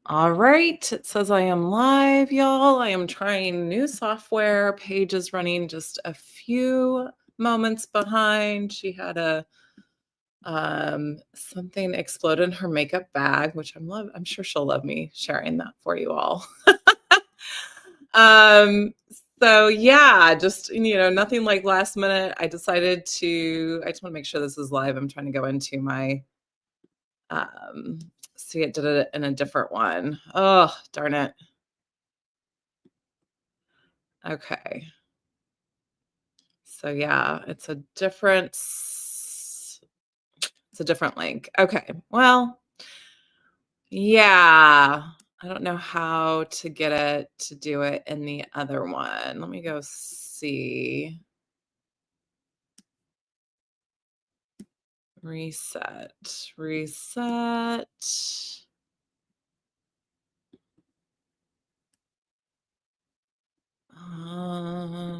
All right, it says I am live, y'all. I am trying new software. Paige is running just a few moments behind. She had a something explode in her makeup bag, which I'm sure she'll love me sharing that for you all. So yeah, just nothing like last minute. I just want to make sure this is live. I'm trying to go into my see, it did it in a different one. Oh, darn it. Okay. So yeah, it's a different link. Okay. Well, yeah. I don't know how to get it to do it in the other one. Let me go see. Reset.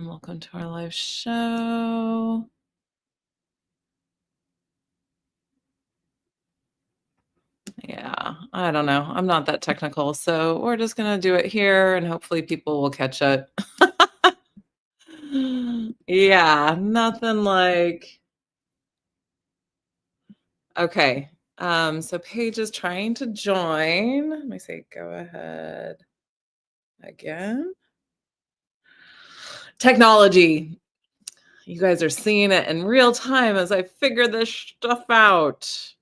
Welcome to our live show. Yeah, I don't know. I'm not that technical, so we're just gonna do it here and hopefully people will catch it. Yeah, nothing like. Okay. So Paige is trying to join. Let me say go ahead again. Technology. You guys are seeing it in real time as I figure this stuff out.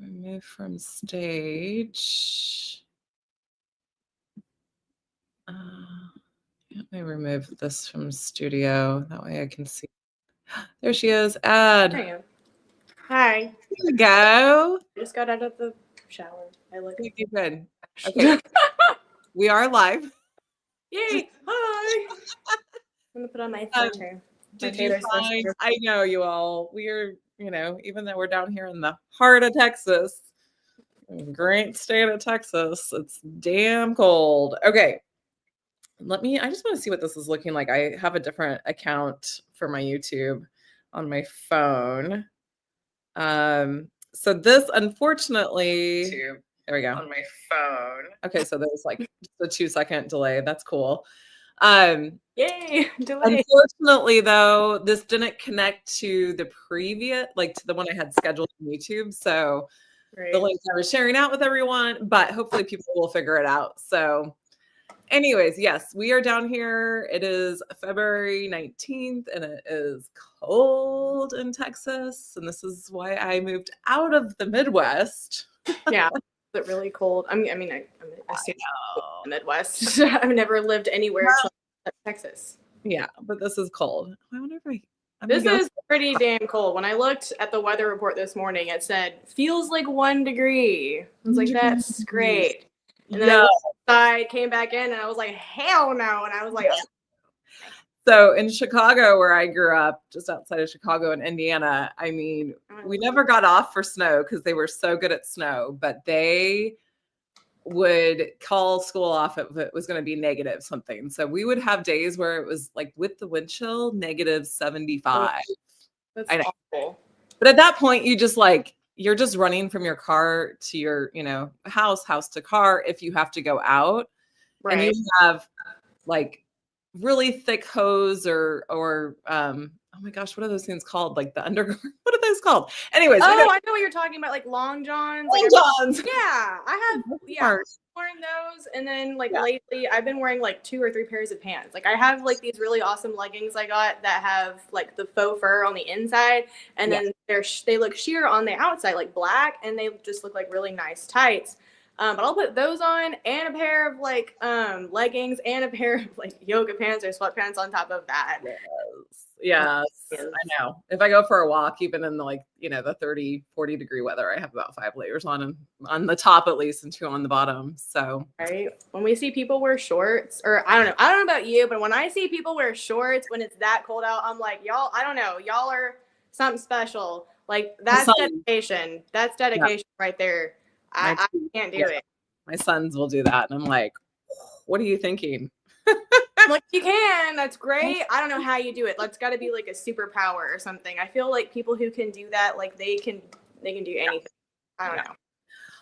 Remove from stage. Let me remove this from studio. That way I can see. There she is. Add. There I am. Hi. There you go. I just got out of the shower. I look good. Okay. We are live. Yay! Hi. I'm gonna put on my sweater. Did you find? I know you all. We are, even though we're down here in the heart of Texas, great state of Texas, it's damn cold. Okay. I just want to see what this is looking like. I have a different account for my YouTube on my phone. So this, unfortunately, there we go. On my phone. Okay, so there's like just a 2-second delay. That's cool. Yay! Delay. Unfortunately, though, this didn't connect to the previous, to the one I had scheduled on YouTube. So the link I was sharing out with everyone, but hopefully people will figure it out. So anyways, yes, we are down here. It is February 19th and it is cold in Texas. And this is why I moved out of the Midwest. Yeah, it's really cold. I'm a the Midwest. I've never lived anywhere except Texas. Yeah, but this is cold. I wonder if this is pretty damn cold. When I looked at the weather report this morning, it said feels like 1 degree. I was like, that's great. And then I went outside, came back in, and I was like, hell no. And I was like, so in Chicago, where I grew up, just outside of Chicago in Indiana, I mean, we never got off for snow because they were so good at snow, but they would call school off if it was going to be negative something. So we would have days where it was like with the wind chill, negative 75. That's awful. But at that point, you're just running from your car to your, house to car if you have to go out. Right. And you have like really thick hose or oh my gosh, what are those things called? Like the undergarment. What are those called? Anyways. I know what you're talking about, like long johns. Yeah, I have worn those, and then lately I've been wearing like 2 or 3 pairs of pants. Like I have like these really awesome leggings I got that have like the faux fur on the inside, and then they look sheer on the outside, like black, and they just look like really nice tights. But I'll put those on and a pair of like leggings and a pair of like yoga pants or sweatpants on top of that. Yes, I know. If I go for a walk, even in the the 30, 40 degree weather, I have about 5 layers on the top at least and 2 on the bottom. So right. When we see people wear shorts, or I don't know about you, but when I see people wear shorts when it's that cold out, I'm like, y'all, I don't know, y'all are something special. Like that's dedication. That's dedication right there. I can't do it. My sons will do that. And I'm like, what are you thinking? Like, you can. That's great. I don't know how you do it. That's got to be like a superpower or something. I feel like people who can do that, like they can They can do anything. I don't know.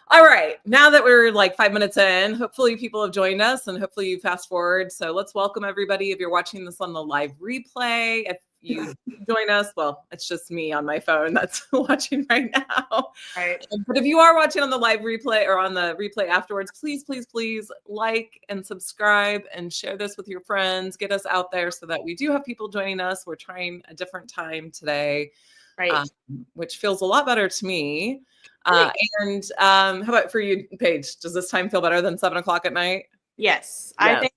All right. Now that we're like 5 minutes in, hopefully people have joined us and hopefully you fast forward. So let's welcome everybody. If you're watching this on the live replay, if you join us, well, it's just me on my phone that's watching right now. Right. But if you are watching on the live replay or on the replay afterwards, please, please, please like and subscribe and share this with your friends. Get us out there so that we do have people joining us. We're trying a different time today, Right. which feels a lot better to me. And how about for you, Paige? Does this time feel better than 7 o'clock at night? Yes. I think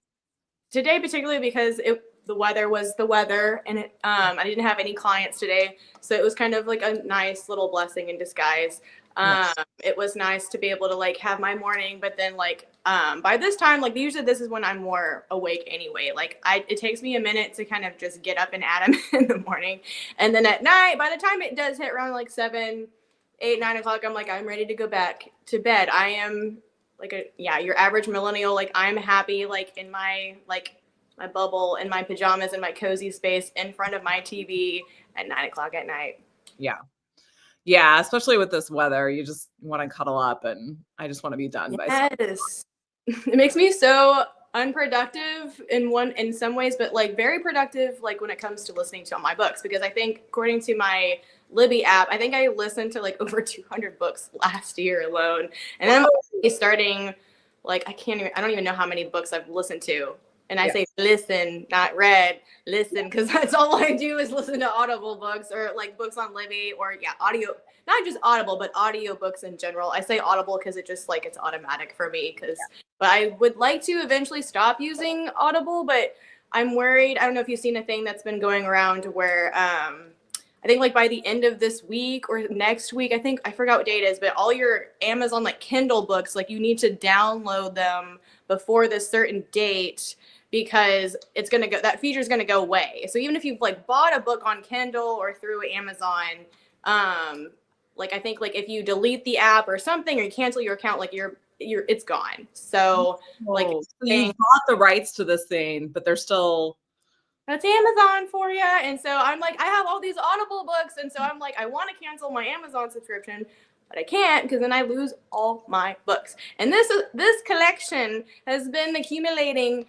today, particularly because the weather was the weather, and I didn't have any clients today, so it was kind of like a nice little blessing in disguise. Yes. It was nice to be able to like have my morning, but then like by this time, like usually this is when I'm more awake anyway. Like it takes me a minute to kind of just get up and at 'em in the morning, and then at night, by the time it does hit around like 7, 8, 9 o'clock, I'm like, I'm ready to go back to bed. I am like your average millennial. Like I'm happy, like in my bubble, in my pajamas, in my cozy space, in front of my TV at 9 o'clock at night. Yeah. Yeah. Especially with this weather, you just want to cuddle up and I just want to be done by. Yes. It makes me so unproductive in some ways, but like very productive, like when it comes to listening to all my books, because I think according to my Libby app, I think I listened to like over 200 books last year alone. And then I'm starting like, I don't even know how many books I've listened to. And I say listen, not read, listen, because that's all I do is listen to Audible books or like books on Libby or audio, not just Audible, but audio books in general. I say Audible because it just like it's automatic for me but I would like to eventually stop using Audible, but I'm worried. I don't know if you've seen a thing that's been going around where I think like by the end of this week or next week, I forgot what date it is, but all your Amazon like Kindle books, like you need to download them before this certain date because it's going to go, that feature is going to go away. So even if you've like bought a book on Kindle or through Amazon, like I think like if you delete the app or something or you cancel your account, like it's gone. So like so you bought the rights to this thing, but they're still. That's Amazon for you. And so I'm like, I have all these Audible books. And so I'm like, I want to cancel my Amazon subscription, but I can't because then I lose all my books. And this collection has been accumulating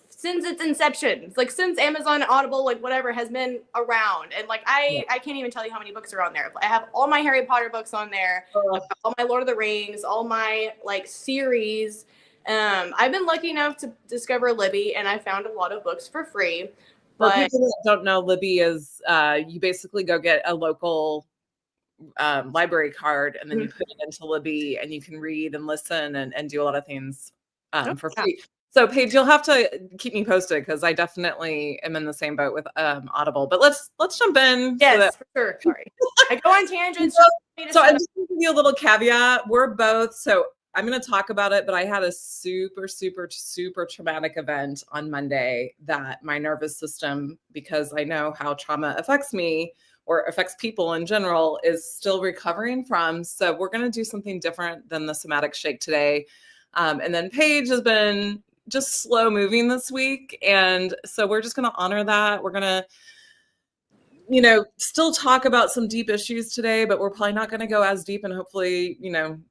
since its inception. It's like since Amazon, Audible, like whatever has been around. And like, I can't even tell you how many books are on there. I have all my Harry Potter books on there, all my Lord of the Rings, all my like series. I've been lucky enough to discover Libby, and I found a lot of books for free. But for people that don't know, Libby is you basically go get a local library card, and then you put it into Libby, and you can read and listen and do a lot of things for free. So Paige, you'll have to keep me posted because I definitely am in the same boat with Audible. But let's jump in. Yes, for sure. Sorry, I go on tangents. So I'm just going to give you a little caveat. We're both I'm going to talk about it, but I had a super, super, super traumatic event on Monday that my nervous system, because I know how trauma affects me or affects people in general, is still recovering from. So we're going to do something different than the somatic shake today. And then Paige has been just slow moving this week. And so we're just going to honor that. We're going to, still talk about some deep issues today, but we're probably not going to go as deep. And hopefully,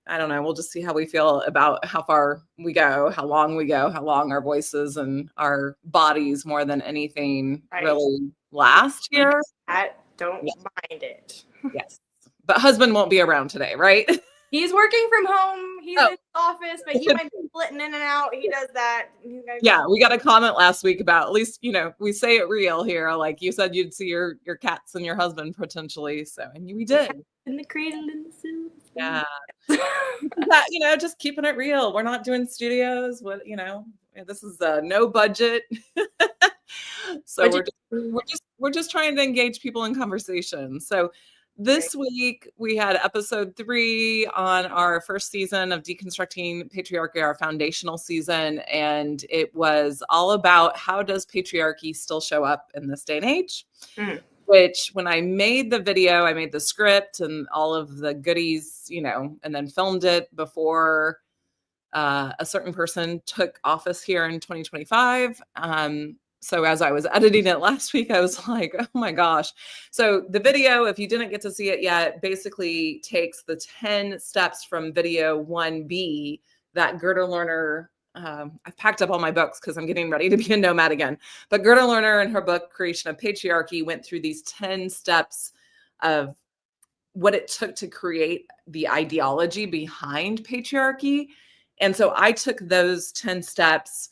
I don't know, we'll just see how we feel about how far we go, how long we go, how long our voices and our bodies more than anything really last here. I don't mind it. Yes. But husband won't be around today, right? He's working from home. He's in his office, but he might be splitting in and out. He does that. Yeah, we got a comment last week about, at least, we say it real here. Like you said, you'd see your cats and your husband potentially. So, and we did. In the cradle and the soup. Yeah. That, just keeping it real. We're not doing studios. This is no budget. So we're just trying to engage people in conversation. So this week, we had episode 3 on our first season of Deconstructing Patriarchy, our foundational season. And it was all about how does patriarchy still show up in this day and age? Which when I made the video, I made the script and all of the goodies, and then filmed it before a certain person took office here in 2025. So as I was editing it last week, I was like, oh my gosh. So the video, if you didn't get to see it yet, basically takes the 10 steps from video 1B that Gerda Lerner, I've packed up all my books because I'm getting ready to be a nomad again. But Gerda Lerner in her book, Creation of Patriarchy, went through these 10 steps of what it took to create the ideology behind patriarchy. And so I took those 10 steps,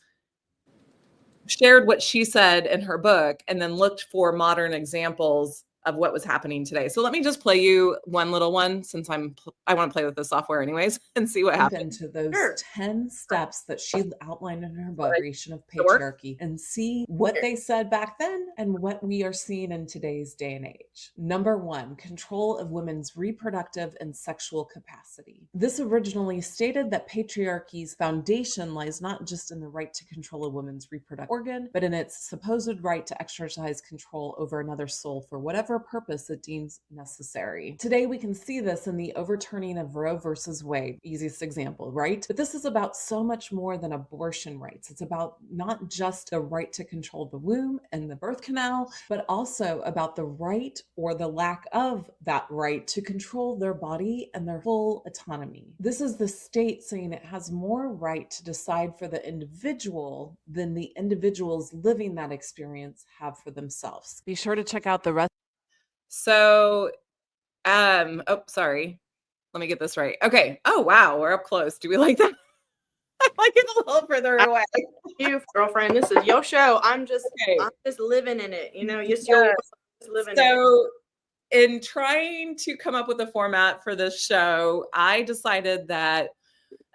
shared what she said in her book, and then looked for modern examples of what was happening today. So let me just play you one little one, since I want to play with the software anyways and see what happens. Into those 10 steps that she outlined in her book, Creation of Patriarchy, and see what they said back then and what we are seeing in today's day and age. Number 1, control of women's reproductive and sexual capacity. This originally stated that patriarchy's foundation lies not just in the right to control a woman's reproductive organ, but in its supposed right to exercise control over another soul for whatever purpose it deems necessary. Today we can see this in the overturning of Roe versus Wade, easiest example, right? But this is about so much more than abortion rights. It's about not just the right to control the womb and the birth canal, but also about the right or the lack of that right to control their body and their full autonomy. This is the state saying it has more right to decide for the individual than the individuals living that experience have for themselves. Be sure to check out the rest. So, oh, sorry. Let me get this right. Okay. Oh, wow. We're up close. Do we like that? I like it a little further away. You, girlfriend. This is your show. I'm just living in it. You know, just living in it. So, in trying to come up with a format for this show, I decided that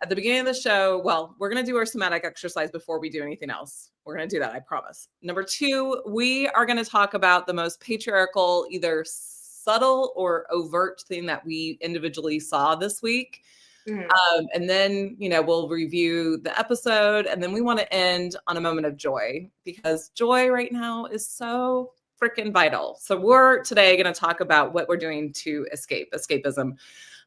at the beginning of the show, well, we're going to do our somatic exercise before we do anything else. We're going to do that, I promise. Number 2, we are going to talk about the most patriarchal, either subtle or overt thing that we individually saw this week. And then, we'll review the episode, and then we want to end on a moment of joy, because joy right now is so freaking vital. So we're today going to talk about what we're doing to escapism.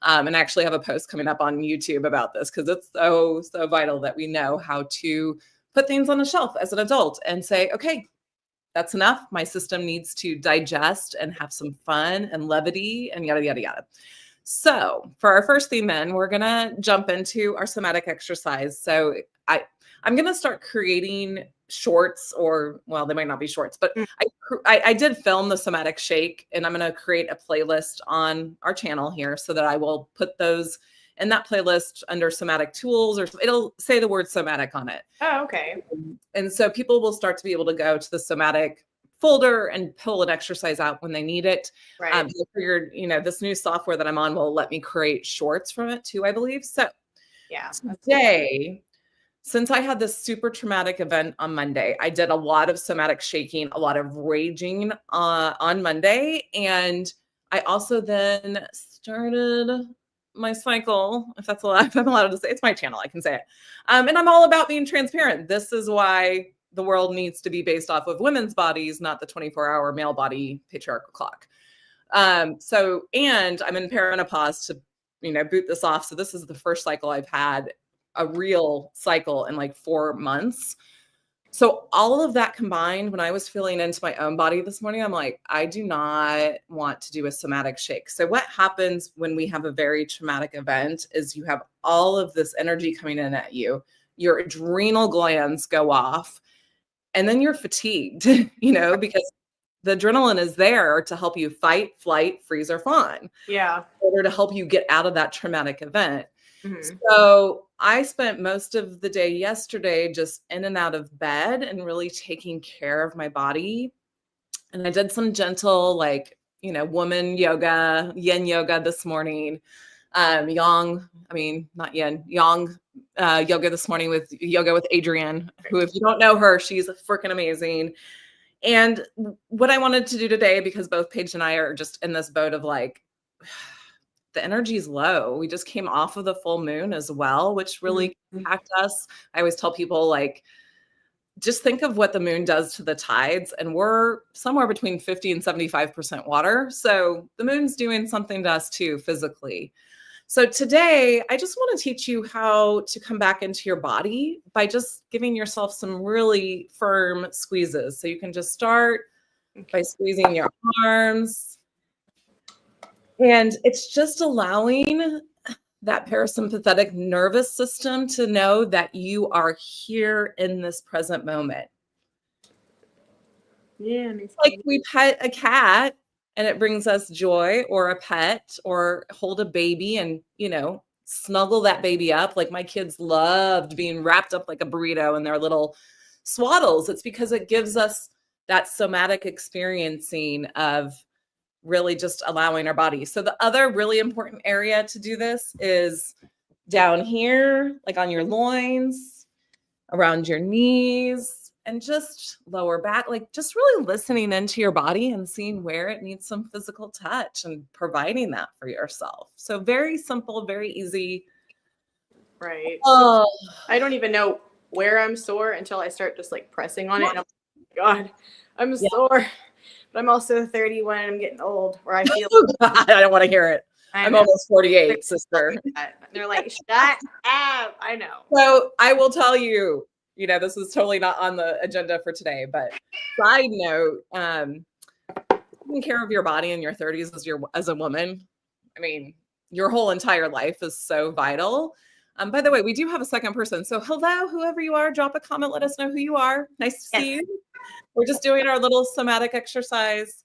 And I actually have a post coming up on YouTube about this, because it's so vital that we know how to put things on a shelf as an adult and say, okay, that's enough. My system needs to digest and have some fun and levity and yada, yada, yada. So for our first theme, then, we're going to jump into our somatic exercise. So I'm going to start creating shorts, or, well, they might not be shorts, but I did film the somatic shake, and I'm going to create a playlist on our channel here so that I will put those in that playlist under somatic tools, or it'll say the word somatic on it. Oh, okay. And so people will start to be able to go to the somatic folder and pull an exercise out when they need it. Right. I figured, this new software that I'm on will let me create shorts from it too, I believe. So yeah, today, since I had this super traumatic event on Monday, I did a lot of somatic shaking, a lot of raging on Monday. And I also then started my cycle, if that's allowed, if I'm allowed to say. It's my channel, I can say it. And I'm all about being transparent. This is why the world needs to be based off of women's bodies, not the 24-hour male body patriarchal clock. And I'm in perimenopause to, boot this off. So this is the first cycle I've had, a real cycle, in like 4 months. So all of that combined, when I was feeling into my own body this morning, I'm like, I do not want to do a somatic shake. So what happens when we have a very traumatic event is you have all of this energy coming in at you. Your adrenal glands go off, and then you're fatigued, because the adrenaline is there to help you fight, flight, freeze, or fawn. Yeah. In order to help you get out of that traumatic event. Mm-hmm. So I spent most of the day yesterday just in and out of bed and really taking care of my body. And I did some gentle, woman yoga, yin yoga this morning. Yang yoga this morning with Yoga with Adrienne, who, if you don't know her, she's freaking amazing. And what I wanted to do today, because both Paige and I are just in this boat of the energy is low. We just came off of the full moon as well, which really impacted us. I always tell people, just think of what the moon does to the tides, and we're somewhere between 50 and 75% water. So the moon's doing something to us too, physically. So today, I just want to teach you how to come back into your body by just giving yourself some really firm squeezes. So you can just start by squeezing your arms. And it's just allowing that parasympathetic nervous system to know that you are here in this present moment. Yeah. Like we pet a cat and it brings us joy, or a pet, or hold a baby and, snuggle that baby up. Like my kids loved being wrapped up like a burrito in their little swaddles. It's because it gives us that somatic experiencing of really just allowing our body. So the other really important area to do this is down here, like on your loins, around your knees, and just lower back, like just really listening into your body and seeing where it needs some physical touch and providing that for yourself. So very simple, very easy. Right. Oh, I don't even know where I'm sore until I start just like pressing on it. And I'm like, God, I'm sore. But I'm also 31 and I'm getting old, where I feel I don't want to hear it. I'm almost 48, sister. And they're like, shut up. I know. So I will tell you, this is totally not on the agenda for today, but side note, taking care of your body in your 30s as a woman, I mean, your whole entire life is so vital. By the way, we do have a second person. So hello, whoever you are, drop a comment, let us know who you are. Nice to see you. We're just doing our little somatic exercise.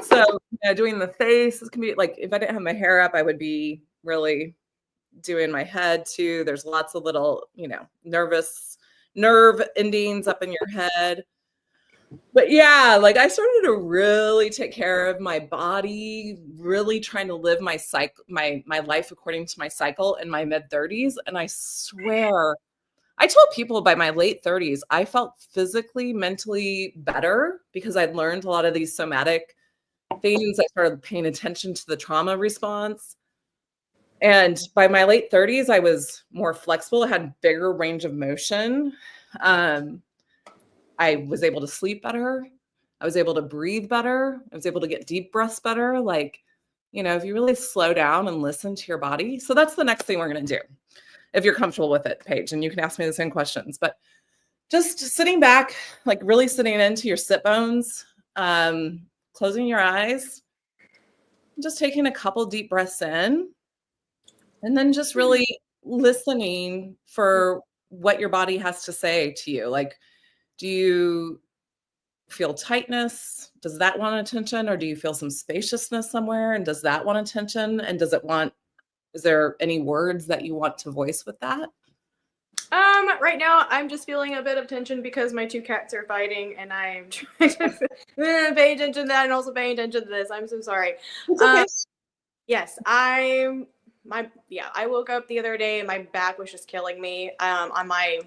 So doing the face, this can be like, if I didn't have my hair up, I would be really doing my head too. There's lots of little, nerve endings up in your head. But yeah, like I started to really take care of my body, really trying to live my life according to my cycle in my mid-30s. And I swear, I told people by my late 30s, I felt physically, mentally better because I'd learned a lot of these somatic things. I started paying attention to the trauma response. And by my late 30s, I was more flexible. I had bigger range of motion. I was able to sleep better. I was able to breathe better. I was able to get deep breaths better. Like, if you really slow down and listen to your body. So that's the next thing we're going to do, if you're comfortable with it, Paige. And you can ask me the same questions. But just sitting back, like really sitting into your sit bones, closing your eyes, just taking a couple deep breaths in. And then just really listening for what your body has to say to you. Like, do you feel tightness? Does that want attention? Or do you feel some spaciousness somewhere? And does that want attention? And is there any words that you want to voice with that? Right now I'm just feeling a bit of tension because my two cats are fighting and I'm trying to pay attention to that and also paying attention to this. I'm so right. Okay. Yes, I woke up the other day and my back was just killing me on my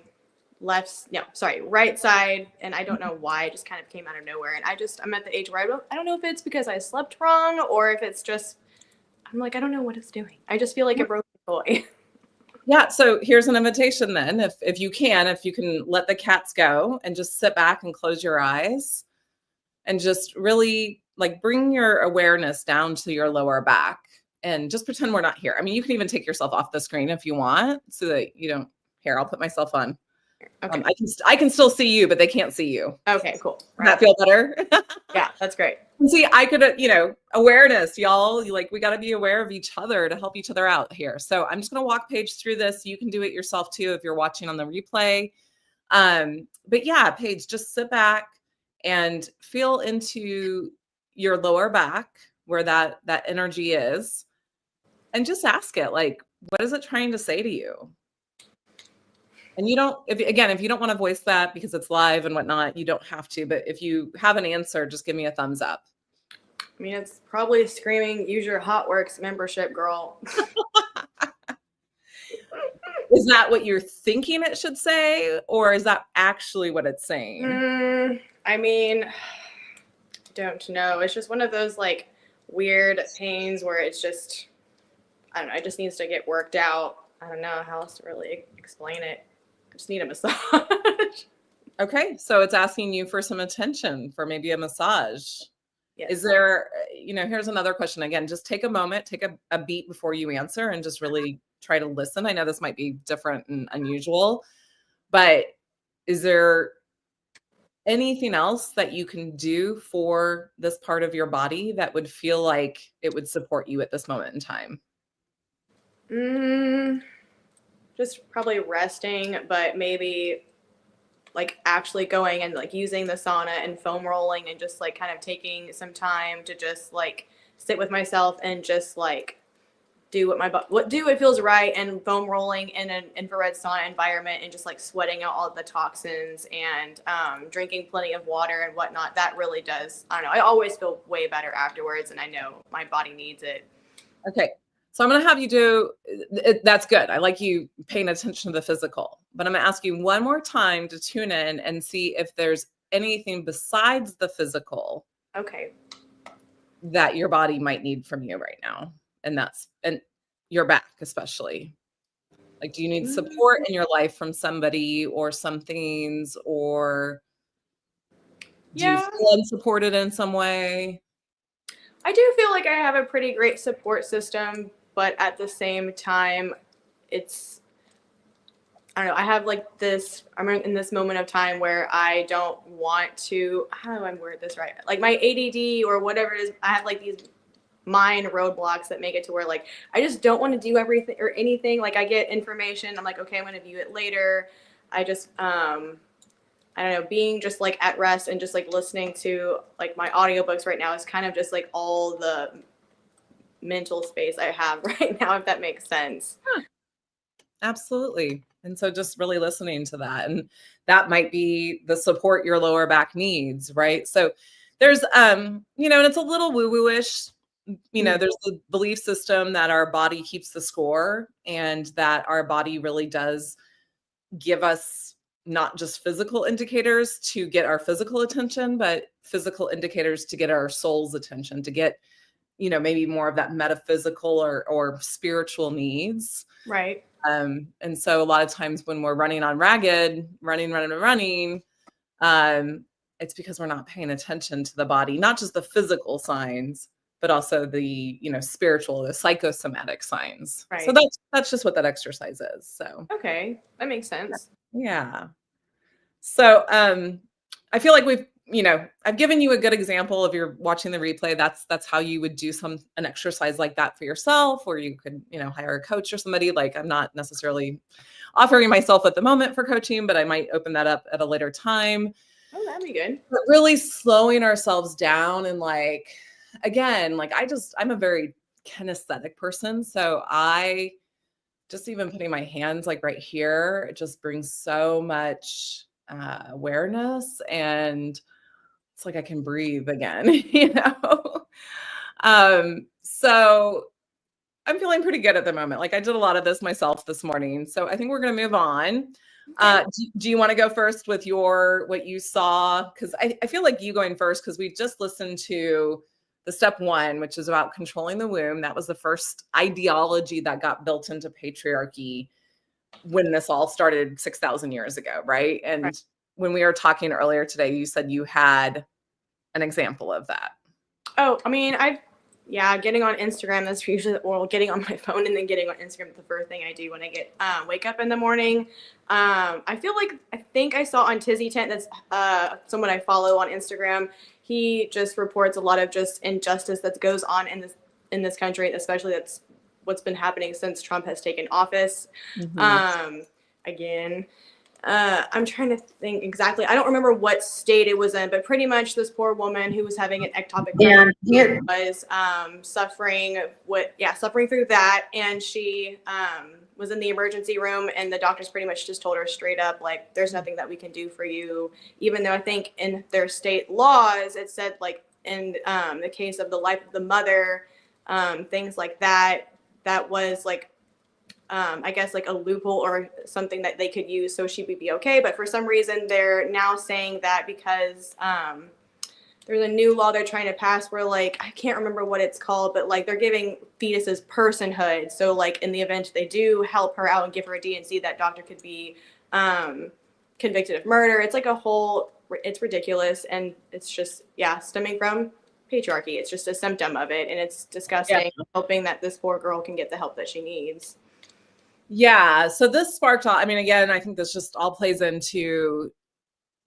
right side, and I don't know why, it just kind of came out of nowhere. And I'm at the age where I don't know if it's because I slept wrong or if it's just I'm like, I don't know what it's doing. I just feel like a broken toy. Yeah. So here's an invitation then. If you can let the cats go and just sit back and close your eyes and just really like bring your awareness down to your lower back and just pretend we're not here. I mean, you can even take yourself off the screen if you want so that you don't. Here, I'll put myself on. Okay. I can still see you, but they can't see you. Okay, cool. Does that feel better? Yeah, that's great. See, I could, awareness, y'all. Like, we got to be aware of each other to help each other out here. So I'm just going to walk Paige through this. You can do it yourself too if you're watching on the replay. But yeah, Paige, just sit back and feel into your lower back where that energy is, and just ask it, like, what is it trying to say to you? And you don't, if you don't want to voice that because it's live and whatnot, you don't have to. But if you have an answer, just give me a thumbs up. I mean, it's probably screaming, use your HotWorks membership, girl. Is that what you're thinking it should say? Or is that actually what it's saying? I mean, don't know. It's just one of those like weird pains where it's just, I don't know, it just needs to get worked out. I don't know how else to really explain it. I just need a massage. Okay, so it's asking you for some attention, for maybe a massage. Yes. Is there, here's another question. Again, just take a moment, take a beat before you answer and just really try to listen. I know this might be different and unusual, but is there anything else that you can do for this part of your body that would feel like it would support you at this moment in time? Just probably resting, but maybe like actually going and like using the sauna and foam rolling and just like kind of taking some time to just like sit with myself and just like do what feels right, and foam rolling in an infrared sauna environment and just like sweating out all the toxins and drinking plenty of water and whatnot. That really does. I don't know. I always feel way better afterwards, and I know my body needs it. Okay. So I'm going to have you do that's good. I like you paying attention to the physical, but I'm going to ask you one more time to tune in and see if there's anything besides the physical. Okay. That your body might need from you right now. And your back, especially. Like, do you need support in your life from somebody or some things, or do you feel unsupported in some way? I do feel like I have a pretty great support system, but at the same time, I don't know, I have like I'm in this moment of time where I don't want to, how do I word this right? Like my ADD or whatever it is, I have like these mind roadblocks that make it to where like, I just don't want to do everything or anything. Like I get information, I'm like, okay, I'm going to view it later. I just, I don't know, being just like at rest and just like listening to like my audiobooks right now is kind of just like all the mental space I have right now, if that makes sense. Absolutely. And so just really listening to that, and that might be the support your lower back needs, right? So there's, and it's a little woo-woo-ish, there's the belief system that our body keeps the score and that our body really does give us not just physical indicators to get our physical attention, but physical indicators to get our soul's attention, to get, maybe more of that metaphysical or spiritual needs. Right. And so a lot of times when we're running on ragged, running, it's because we're not paying attention to the body, not just the physical signs, but also the, spiritual, the psychosomatic signs. Right. So that's just what that exercise is. So, okay, that makes sense. Yeah. So, I feel like I've given you a good example. If you're watching the replay, that's how you would do an exercise like that for yourself, or you could, hire a coach or somebody. Like, I'm not necessarily offering myself at the moment for coaching, but I might open that up at a later time. Oh, that'd be good. But really slowing ourselves down and like, again, like I'm a very kinesthetic person. So I just even putting my hands like right here, it just brings so much awareness, and it's like I can breathe again, So I'm feeling pretty good at the moment. Like I did a lot of this myself this morning. So I think we're going to move on. Okay. Do you want to go first with what you saw? Because I feel like you going first, because we just listened to the step 1, which is about controlling the womb. That was the first ideology that got built into patriarchy when this all started 6,000 years ago, right? And right. When we were talking earlier today, you said you had an example of that. Oh, I mean, getting on Instagram, that's usually, or getting on my phone and then getting on Instagram is the first thing I do when I get wake up in the morning. I think I saw on Tizzy Tent, that's someone I follow on Instagram. He just reports a lot of just injustice that goes on in this country, especially that's what's been happening since Trump has taken office. Mm-hmm. I'm trying to think exactly. I don't remember what state it was in, but pretty much this poor woman who was having an ectopic pregnancy was suffering through that, and she was in the emergency room, and the doctors pretty much just told her straight up, like, there's nothing that we can do for you, even though I think in their state laws it said, like, in the case of the life of the mother, things like that was like I guess like a loophole or something that they could use so she would be okay. But for some reason, they're now saying that because there's a new law they're trying to pass where, like, I can't remember what it's called, but like they're giving fetuses personhood. So like in the event they do help her out and give her a D&C, that doctor could be convicted of murder. It's like it's ridiculous. And it's just, stemming from patriarchy. It's just a symptom of it, and it's disgusting. Yeah. Hoping that this poor girl can get the help that she needs. Yeah. So this sparked off. I mean, again, I think this just all plays into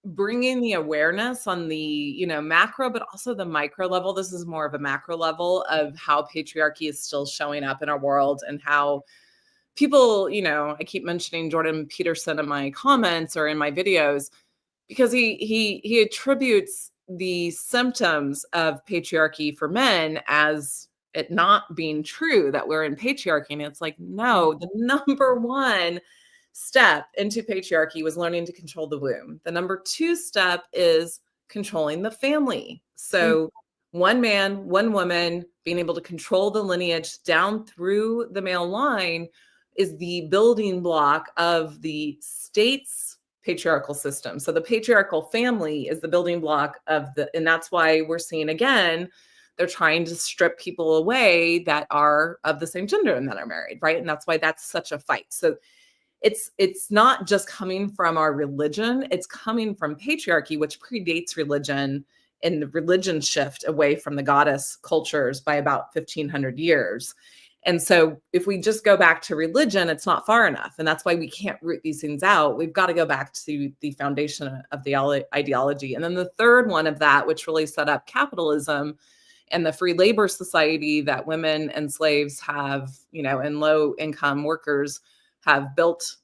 bringing the awareness on the, you know, macro, but also the micro level. This is more of a macro level of how patriarchy is still showing up in our world, and how people, you know, I keep mentioning Jordan Peterson in my comments or in my videos, because he attributes the symptoms of patriarchy for men as it not being true, that we're in patriarchy. And it's like, no, the number one step into patriarchy was learning to control the womb. The number two step is controlling the family. So one man, one woman, being able to control the lineage down through the male line is the building block of the state's patriarchal system. So the patriarchal family is the building block of and that's why we're seeing, again, they're trying to strip people away that are of the same gender and that are married, right? And that's why that's such a fight. So it's not just coming from our religion, it's coming from patriarchy, which predates religion, and the religion shift away from the goddess cultures by about 1500 years. And so if we just go back to religion, it's not far enough. And that's why we can't root these things out. We've got to go back to the foundation of the ideology. And then the third one of that, which really set up capitalism and the free labor society that women and slaves have, you know, and low income workers have built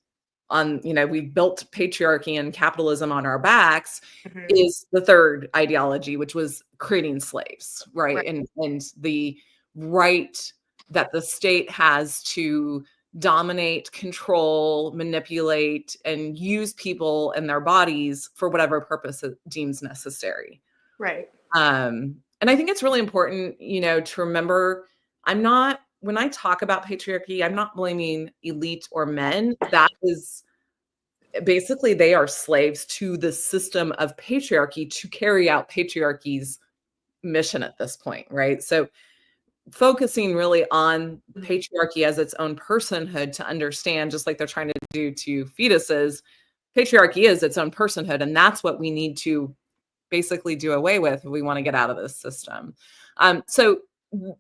on, you know, we've built patriarchy and capitalism on our backs, is the third ideology, which was creating slaves, right? And the right that the state has to dominate, control, manipulate, and use people and their bodies for whatever purpose it deems necessary. Right. And I think it's really important, you know, to remember, when I talk about patriarchy, I'm not blaming elite or men. That is basically, they are slaves to the system of patriarchy to carry out patriarchy's mission at this point, right? So focusing really on patriarchy as its own personhood, to understand, just like they're trying to do to fetuses, patriarchy is its own personhood. And that's what we need to basically do away with if we want to get out of this system. So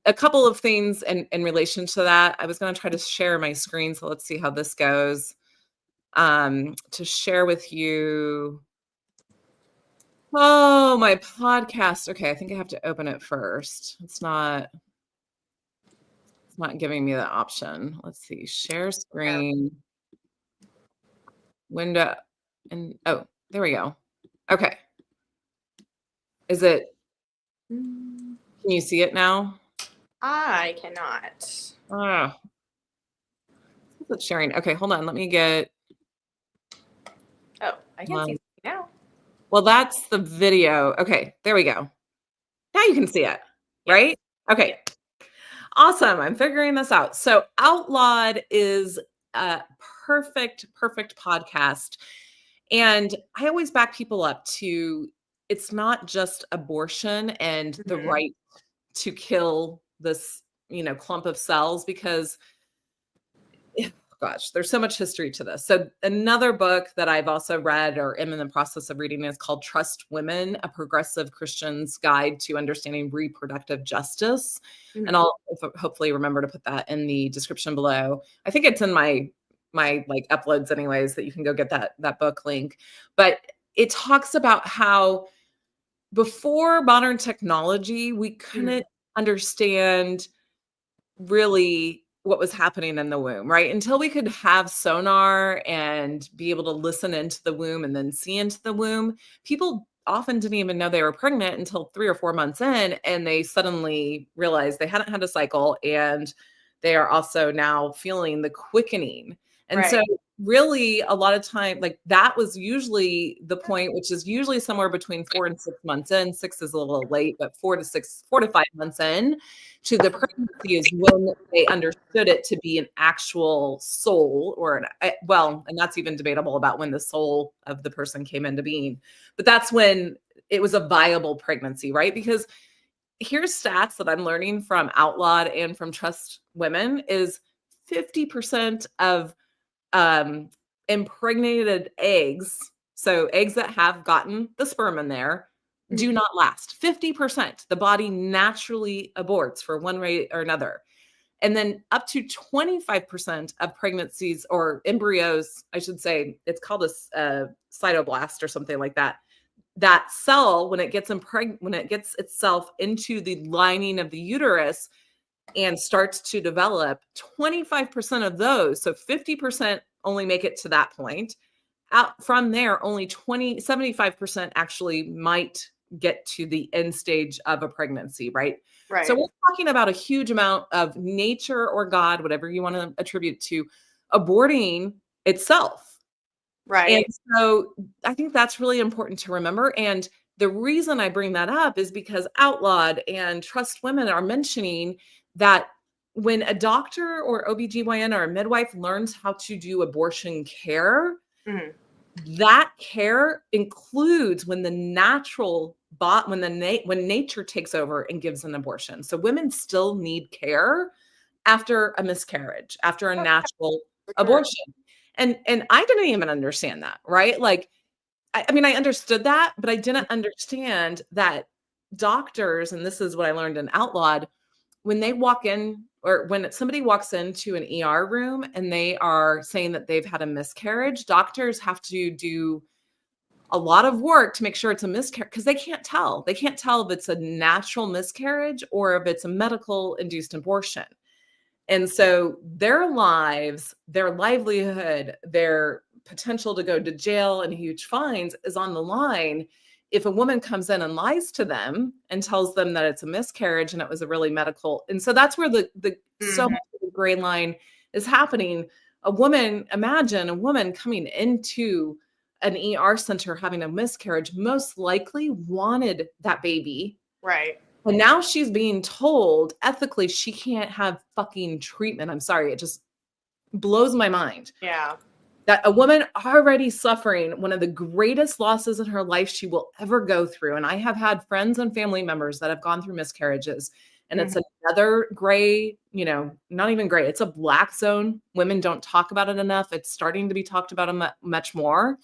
a couple of things in relation to that. I was going to try to share my screen. So let's see how this goes. To share with you. Oh, my podcast. Okay, I think I have to open it first. It's not giving me the option. Let's see. Share screen. Window. And oh, there we go. Okay. Is it? Can you see it now? I cannot. Oh. It's sharing. Okay, hold on. Let me get. Oh, I can see it now. Well, that's the video. Okay, there we go. Now you can see it, right? Okay. Awesome. I'm figuring this out. So Outlawed is a perfect podcast. And I always back people up to, it's not just abortion and the right to kill this, you know, clump of cells, because gosh, there's so much history to this. So another book that I've also read or am in the process of reading is called Trust Women, A Progressive Christian's Guide to Understanding Reproductive Justice. And I'll hopefully remember to put that in the description below. I think it's in my like uploads anyways, that you can go get that book link. But it talks about how before modern technology, we couldn't understand really what was happening in the womb, right? Until we could have sonar and be able to listen into the womb and then see into the womb, people often didn't even know they were pregnant until 3 or 4 months in, and they suddenly realized they hadn't had a cycle, and they are also now feeling the quickening. And so really a lot of time, like that was usually the point, which is usually somewhere between 4 and 6 months in. 6 is a little late, but 4 to 5 months in to the pregnancy is when they understood it to be an actual soul, or and that's even debatable about when the soul of the person came into being. But that's when it was a viable pregnancy, right? Because here's stats that I'm learning from Outlawed and from Trust Women is 50% of impregnated eggs, so eggs that have gotten the sperm in there, do not last. 50%, the body naturally aborts for one way or another. And then up to 25% of pregnancies or embryos, I should say, it's called a cytoblast or something like that. That cell, when it gets itself into the lining of the uterus and starts to develop, 25% of those, so 50% only make it to that point. Out from there, only 75% actually might get to the end stage of a pregnancy, right? Right. So we're talking about a huge amount of nature or God, whatever you want to attribute to, aborting itself. Right. And so I think that's really important to remember. And the reason I bring that up is because Outlawed and Trust Women are mentioning that when a doctor or OBGYN or a midwife learns how to do abortion care, that care includes when the natural when nature takes over and gives an abortion. So women still need care after a miscarriage, after a natural abortion. And I didn't even understand that, right? Like, I mean, I understood that, but I didn't understand that doctors, and this is what I learned in Outlawed, when they walk in or when somebody walks into an ER room and they are saying that they've had a miscarriage, doctors have to do a lot of work to make sure it's a miscarriage because they can't tell. They can't tell if it's a natural miscarriage or if it's a medical induced abortion. And so their lives, their livelihood, their potential to go to jail and huge fines is on the line if a woman comes in and lies to them and tells them that it's a miscarriage and it was a really medical. And so that's where the so much of the gray line is happening. Imagine a woman coming into an ER center having a miscarriage, most likely wanted that baby. Right. And now she's being told ethically she can't have fucking treatment. I'm sorry. It just blows my mind. Yeah. That a woman already suffering one of the greatest losses in her life she will ever go through. And I have had friends and family members that have gone through miscarriages. And it's another gray, not even gray. It's a black zone. Women don't talk about it enough. It's starting to be talked about much more.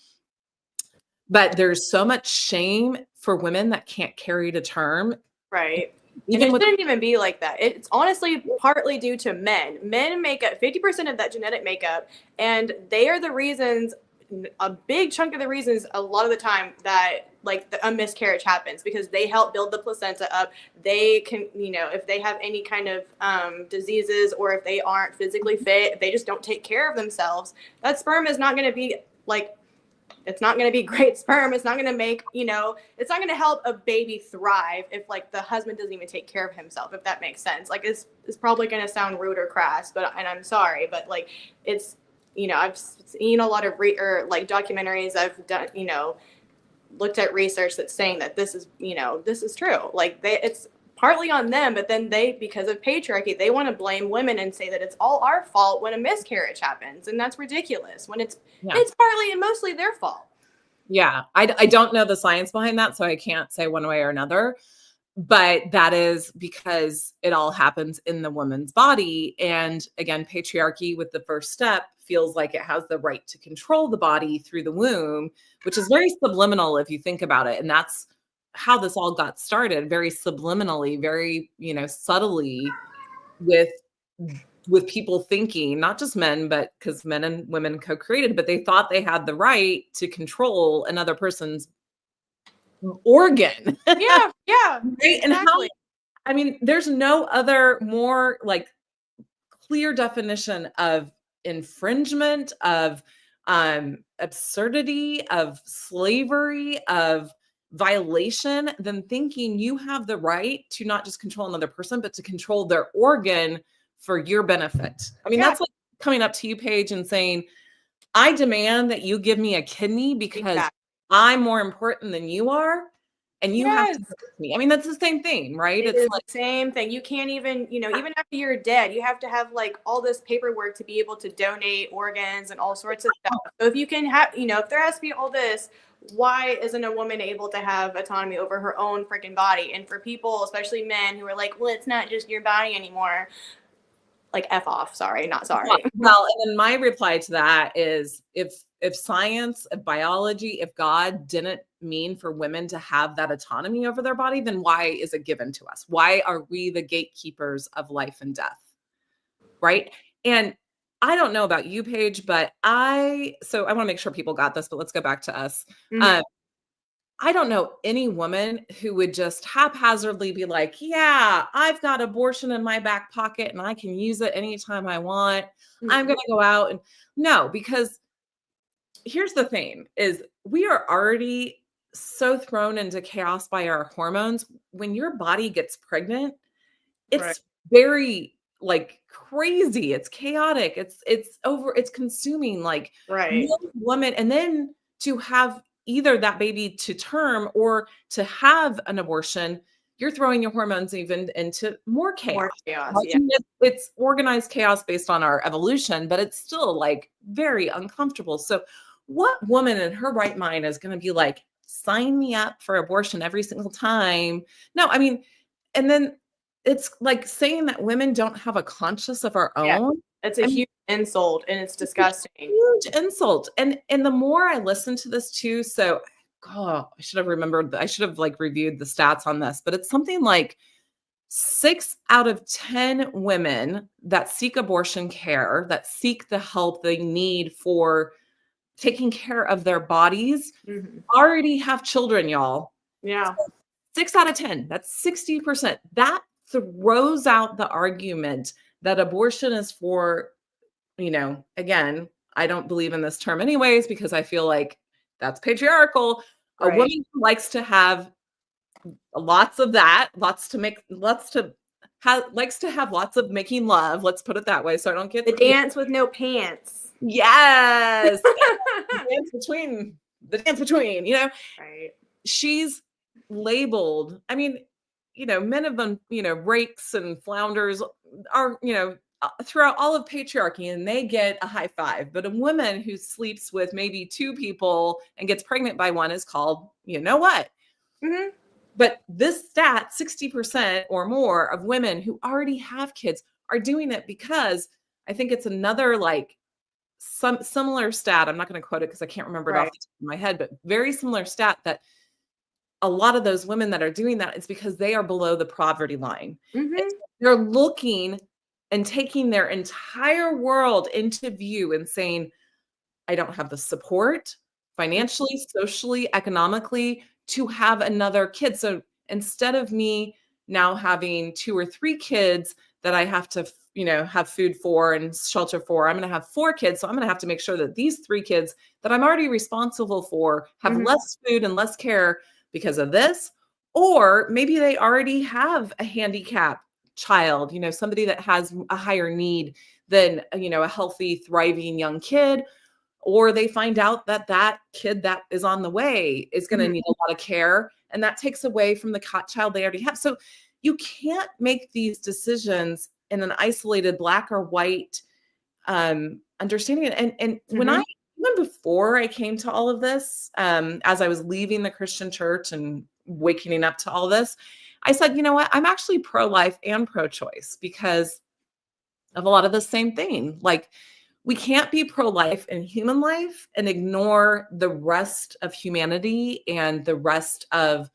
But there's so much shame for women that can't carry to term. Right. And it shouldn't even be like that. It's honestly partly due to men. Men make up 50% of that genetic makeup, and they are the reasons, a big chunk of the reasons a lot of the time that a miscarriage happens, because they help build the placenta up. They can, if they have any kind of diseases, or if they aren't physically fit, if they just don't take care of themselves, that sperm is not going to be it's not going to be great sperm. It's not going to make, it's not going to help a baby thrive if the husband doesn't even take care of himself, if that makes sense. It's probably going to sound rude or crass, and I'm sorry, but it's, I've seen a lot of documentaries. I've done, looked at research that's saying that this is, this is true. It's partly on them, but then because of patriarchy, they want to blame women and say that it's all our fault when a miscarriage happens. And that's ridiculous when it's partly and mostly their fault. Yeah. I don't know the science behind that, so I can't say one way or another, but that is because it all happens in the woman's body. And again, patriarchy with the first step feels like it has the right to control the body through the womb, which is very subliminal if you think about it. And that's how this all got started, very subliminally, very, subtly, with people thinking, not just men, but because men and women co-created, but they thought they had the right to control another person's organ. Yeah. Right? Exactly. And there's no other more clear definition of infringement, of absurdity, of slavery, of violation than thinking you have the right to not just control another person, but to control their organ for your benefit. That's like coming up to you, Paige, and saying, I demand that you give me a kidney because I'm more important than you are. And you have to give me. That's the same thing, right? It's the same thing. You can't even, even after you're dead, you have to have all this paperwork to be able to donate organs and all sorts of stuff. So if you can have, if there has to be all this, why isn't a woman able to have autonomy over her own freaking body? And for people, especially men, who are well, it's not just your body anymore. F off. Sorry, not sorry. Well, and then my reply to that is if science, if biology, if God didn't mean for women to have that autonomy over their body, then why is it given to us? Why are we the gatekeepers of life and death? Right. And I don't know about you, Paige, but I want to make sure people got this, but let's go back to us. I don't know any woman who would just haphazardly be like, yeah, I've got abortion in my back pocket and I can use it anytime I want. I'm going to go out and no, because here's the thing is we are already so thrown into chaos by our hormones. When your body gets pregnant, it's very like crazy. It's chaotic. It's consuming like no woman. And then to have either that baby to term or to have an abortion, you're throwing your hormones even into more chaos. It's organized chaos based on our evolution, but it's still like very uncomfortable. So what woman in her right mind is going to be like, sign me up for abortion every single time? No, I mean, and then it's like saying that women don't have a conscience of our own. It's a huge insult and it's disgusting. Huge insult. And the more I listen to this too, so God, I should have like reviewed the stats on this, but it's something like 6 out of 10 women that seek abortion care, that seek the help they need for taking care of their bodies, already have children, y'all. Yeah. 6 out of 10, that's 60%. That throws out the argument that abortion is for, again, I don't believe in this term anyways, because I feel like that's patriarchal. A woman who likes to have lots of that, likes to have lots of making love. Let's put it that way. So I don't get the dance with no pants. Yes. the dance between, Right. She's labeled. I mean, men of them, rakes and flounders are, throughout all of patriarchy, and they get a high five. But a woman who sleeps with maybe 2 people and gets pregnant by one is called, you know what? But this stat, 60% or more of women who already have kids are doing it because I think it's another like some similar stat. I'm not going to quote it because I can't remember it off the top of my head, but very similar stat that a lot of those women that are doing that is because they are below the poverty line. They're looking and taking their entire world into view and saying, I don't have the support financially, socially, economically to have another kid. So instead of me now having 2 or 3 kids that I have to, have food for and shelter for, I'm going to have 4 kids. So I'm going to have to make sure that these 3 kids that I'm already responsible for have less food and less care because of this. Or maybe they already have a handicap child, somebody that has a higher need than, a healthy, thriving young kid. Or they find out that that kid that is on the way is going to need a lot of care. And that takes away from the child they already have. So you can't make these decisions in an isolated black or white understanding. And when even before I came to all of this, as I was leaving the Christian church and waking up to all this, I said, you know what, I'm actually pro-life and pro-choice because of a lot of the same thing. Like, we can't be pro-life in human life and ignore the rest of humanity and the rest of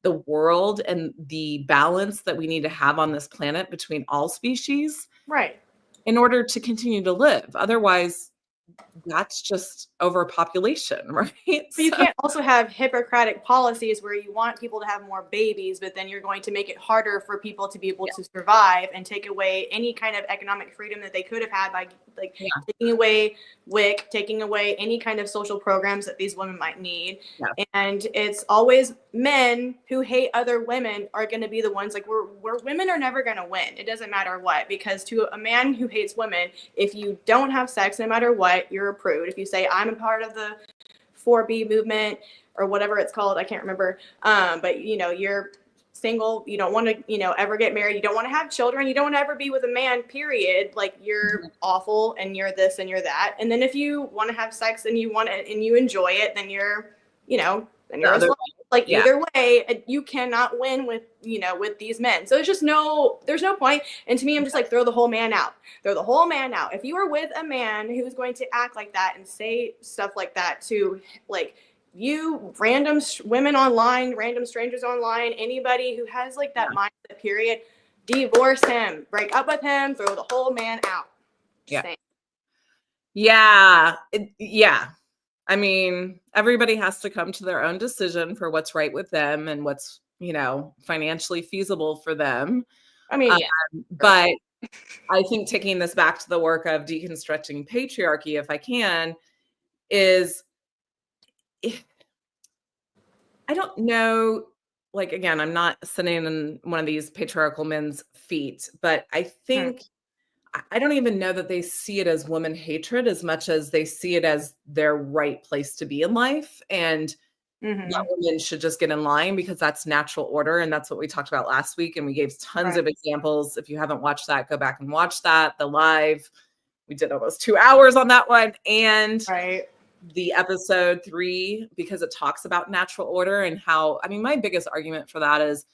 the world and the balance that we need to have on this planet between all species. Right. In order to continue to live. Otherwise, that's just overpopulation, right? But you can't also have Hippocratic policies where you want people to have more babies, but then you're going to make it harder for people to be able to survive and take away any kind of economic freedom that they could have had by taking away WIC, taking away any kind of social programs that these women might need. Yeah. And it's always men who hate other women are going to be the ones like we're women are never going to win. It doesn't matter what, because to a man who hates women, if you don't have sex, no matter what, you're a prude. If you say I'm a part of the 4B movement or whatever it's called, I can't remember. But you're single, you don't want to, ever get married. You don't want to have children. You don't want to ever be with a man, period. Like you're awful and you're this and you're that. And then if you want to have sex and you want it and you enjoy it, then you're, then you're like either way, you cannot win with these men. So there's no point. And to me, I'm just like, throw the whole man out. Throw the whole man out. If you are with a man who's going to act like that and say stuff like that to like you random women online, random strangers online, anybody who has like that mindset, period, divorce him, break up with him, throw the whole man out. Just saying. Yeah. I mean, everybody has to come to their own decision for what's right with them and what's, financially feasible for them. I mean, but I think taking this back to the work of deconstructing patriarchy, if I can, is I don't know, like, again, I'm not sitting in one of these patriarchal men's feet, but I think I don't even know that they see it as woman hatred as much as they see it as their right place to be in life. And that women should just get in line because that's natural order. And that's what we talked about last week. And we gave tons of examples. If you haven't watched that, go back and watch that. The live, we did almost 2 hours on that one. And the episode 3, because it talks about natural order and how, I mean, my biggest argument for that is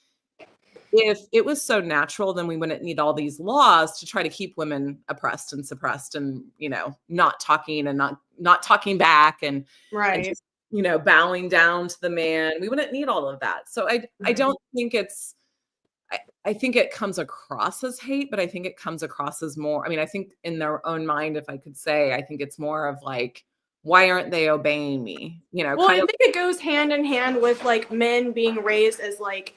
if it was so natural, then we wouldn't need all these laws to try to keep women oppressed and suppressed and, not talking and not talking back and just, bowing down to the man. We wouldn't need all of that. So I don't think it's, I think it comes across as hate, but I think it comes across as more, I mean, I think in their own mind, if I could say, I think it's more of like, why aren't they obeying me? Well, I think it goes hand in hand with like men being raised as like,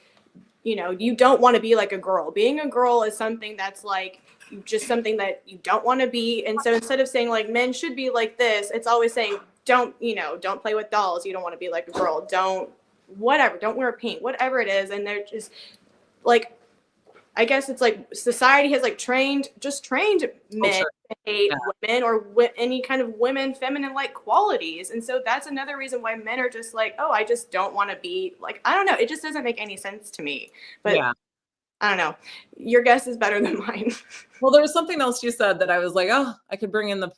you don't want to be like a girl. Being a girl is something that's like just something that you don't want to be. And so instead of saying like men should be like this, it's always saying don't play with dolls. You don't want to be like a girl. Don't wear pink, whatever it is. And they're just like, I guess it's like society has like trained men to hate women or any kind of women, feminine like qualities. And so that's another reason why men are just like, oh, I just don't want to be like, I don't know. It just doesn't make any sense to me. But I don't know. Your guess is better than mine. Well, there was something else you said that I was like, oh, I could bring in the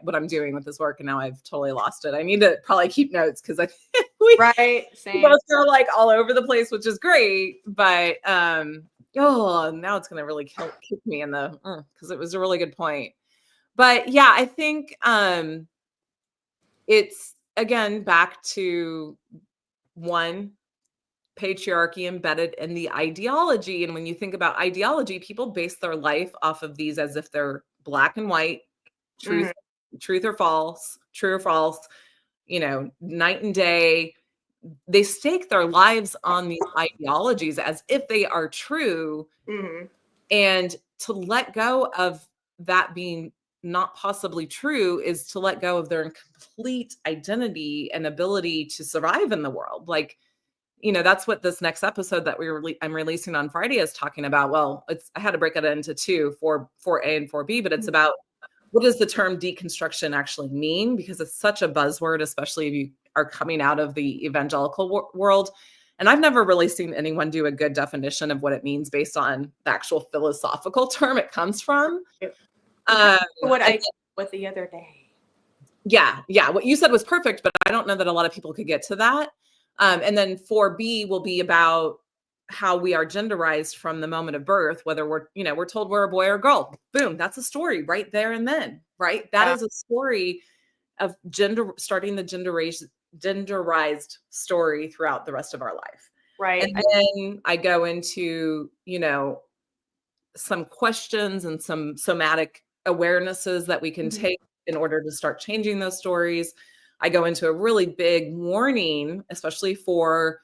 what I'm doing with this work. And now I've totally lost it. I need to probably keep notes because same. Both are like all over the place, which is great. But now it's going to really kick me in the, because it was a really good point. But yeah, I think it's again, back to one, patriarchy embedded in the ideology. And when you think about ideology, people base their life off of these as if they're black and white, truth or false, true or false, night and day. They stake their lives on these ideologies as if they are true. And to let go of that being not possibly true is to let go of their complete identity and ability to survive in the world. Like, that's what this next episode that I'm releasing on Friday is talking about. Well, I had to break it into 2, 4A and 4B, but it's about what does the term deconstruction actually mean? Because it's such a buzzword, especially if you are coming out of the evangelical world. And I've never really seen anyone do a good definition of what it means based on the actual philosophical term it comes from. What I did with the other day. Yeah. What you said was perfect, but I don't know that a lot of people could get to that. And then 4B will be about how we are genderized from the moment of birth, whether we're told we're a boy or a girl. Boom. That's a story right there and then, right? That is a story of starting the genderized story throughout the rest of our life. Right. And then I go into, some questions and some somatic awarenesses that we can take in order to start changing those stories. I go into a really big warning, especially for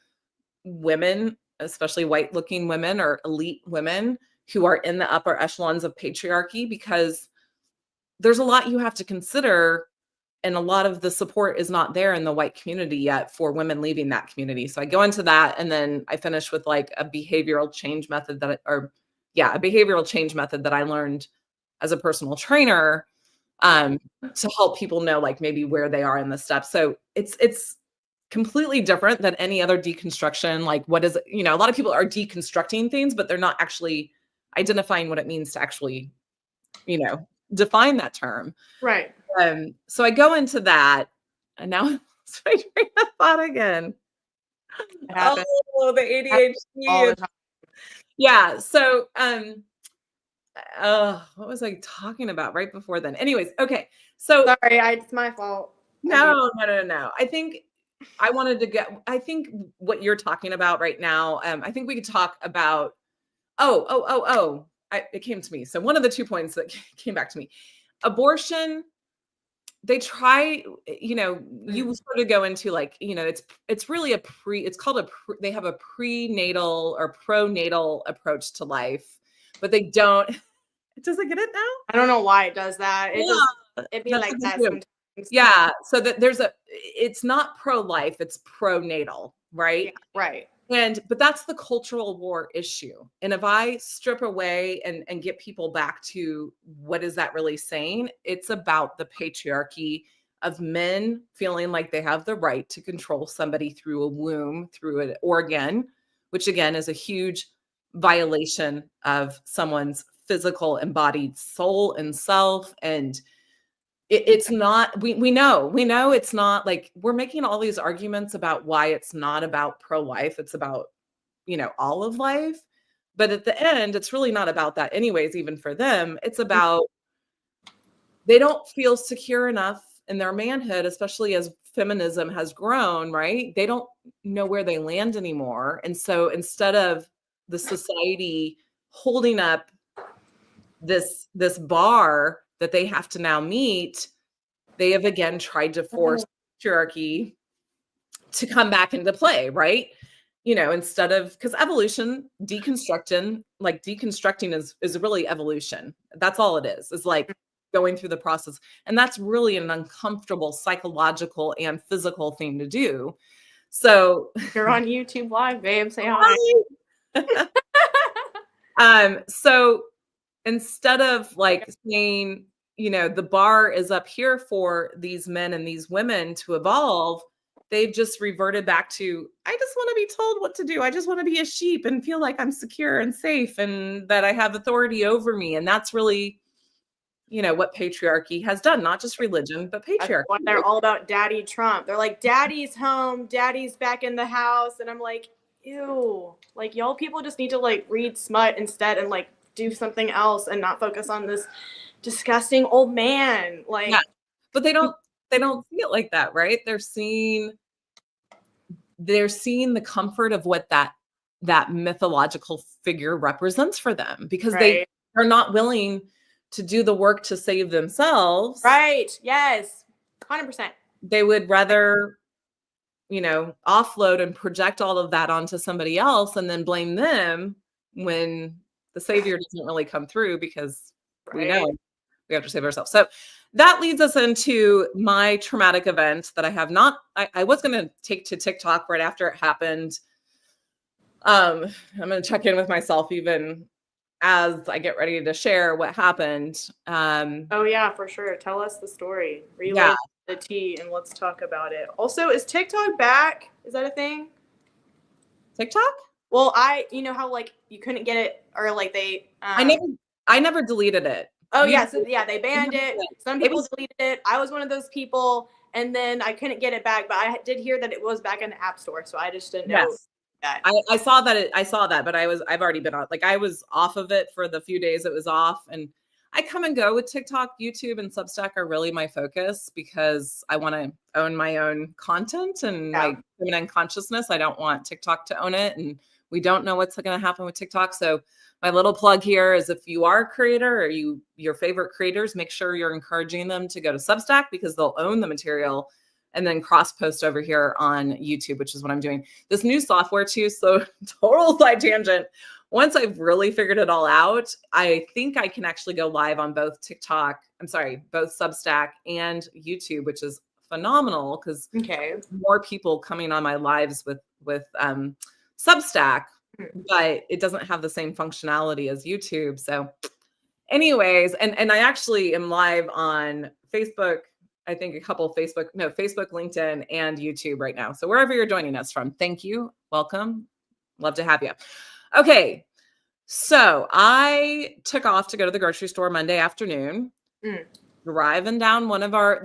women, especially white looking women or elite women who are in the upper echelons of patriarchy, because there's a lot you have to consider. And a lot of the support is not there in the white community yet for women leaving that community. So I go into that. And then I finish with like a behavioral change method that I learned as a personal trainer to help people know like maybe where they are in the steps. So it's completely different than any other deconstruction. Like what is, a lot of people are deconstructing things, but they're not actually identifying what it means to actually, define that term. Right. So I go into that and now I'm train of thought again. Oh, the ADHD. Yeah. So, what was I talking about right before then? Anyways, okay. So sorry, it's my fault. No. I think I wanted to get, I think what you're talking about right now, I think we could talk about, it came to me. So one of the 2 points that came back to me, abortion, they try, you sort of go into like, it's really it's called they have a prenatal or pronatal approach to life, but they don't, does it get it now? I don't know why it does that. It'd be like that sometimes. Yeah. So that it's not pro-life, it's pronatal, right? Yeah, right. But that's the cultural war issue. And if I strip away and get people back to what is that really saying? It's about the patriarchy of men feeling like they have the right to control somebody through a womb, through an organ, which again is a huge violation of someone's physical embodied soul and self. And it's not, we know it's not like, we're making all these arguments about why it's not about pro-life. It's about, all of life. But at the end, it's really not about that anyways, even for them. It's about, they don't feel secure enough in their manhood, especially as feminism has grown, right? They don't know where they land anymore. And so instead of the society holding up this bar that they have to now meet, they have again tried to force patriarchy to come back into play, right? Instead of, because evolution, deconstructing is really evolution. That's all it is like going through the process. And that's really an uncomfortable psychological and physical thing to do. So you're on YouTube Live, babe. Say hi. So instead of like saying, the bar is up here for these men and these women to evolve, they've just reverted back to, I just want to be told what to do. I just want to be a sheep and feel like I'm secure and safe and that I have authority over me. And that's really, what patriarchy has done, not just religion, but patriarchy. They're all about Daddy Trump. They're like, Daddy's home, Daddy's back in the house. And I'm like, ew, like y'all people just need to like read smut instead and like do something else and not focus on this disgusting old man. Like, yeah. But they don't see it like that, right? They're seeing the comfort of what that mythological figure represents for them, because they are not willing to do the work to save themselves. Right. Yes. 100%. They would rather, offload and project all of that onto somebody else and then blame them when the savior doesn't really come through, because we know we have to save ourselves. So that leads us into my traumatic event that I was going to take to TikTok right after it happened. I'm going to check in with myself even as I get ready to share what happened. Oh yeah, for sure. Tell us the story. Relay the tea and let's talk about it. Also, is TikTok back? Is that a thing? TikTok? Well, you know how like you couldn't get it, or like they I never deleted it. Oh yeah, so yeah, they banned it. Some people deleted it. I was one of those people, and then I couldn't get it back, but I did hear that it was back in the App Store, so I just didn't know that. I saw that, but I've already been on, like I was off of it for the few days it was off, and I come and go with TikTok. YouTube and Substack are really my focus because I want to own my own content and my feminine consciousness. I don't want TikTok to own it, and we don't know what's going to happen with TikTok. So my little plug here is, if you are a creator or your favorite creators, make sure you're encouraging them to go to Substack, because they'll own the material and then cross post over here on YouTube, which is what I'm doing. This new software too. So total side tangent. Once I've really figured it all out, I think I can actually go live on both both Substack and YouTube, which is phenomenal, because more people coming on my lives with Substack, but it doesn't have the same functionality as YouTube. So anyways, and I actually am live on Facebook, I think Facebook, LinkedIn, and YouTube right now. So wherever you're joining us from, thank you. Welcome. Love to have you. Okay. So I took off to go to the grocery store Monday afternoon, driving down one of our,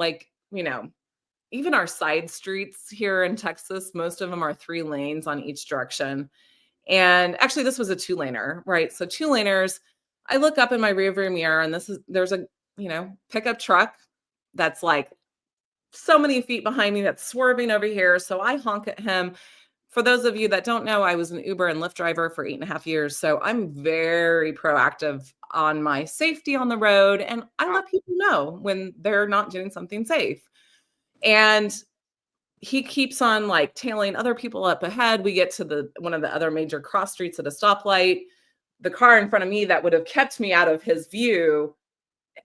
even our side streets here in Texas, most of them are 3 lanes on each direction. And actually this was a 2-laner, right? So 2-laners, I look up in my rearview mirror and there's a, pickup truck that's like so many feet behind me that's swerving over here. So I honk at him. For those of you that don't know, I was an Uber and Lyft driver for 8.5 years. So I'm very proactive on my safety on the road. And I let people know when they're not doing something safe. And he keeps on like tailing other people up ahead. We get to one of the other major cross streets at a stoplight. The car in front of me that would have kept me out of his view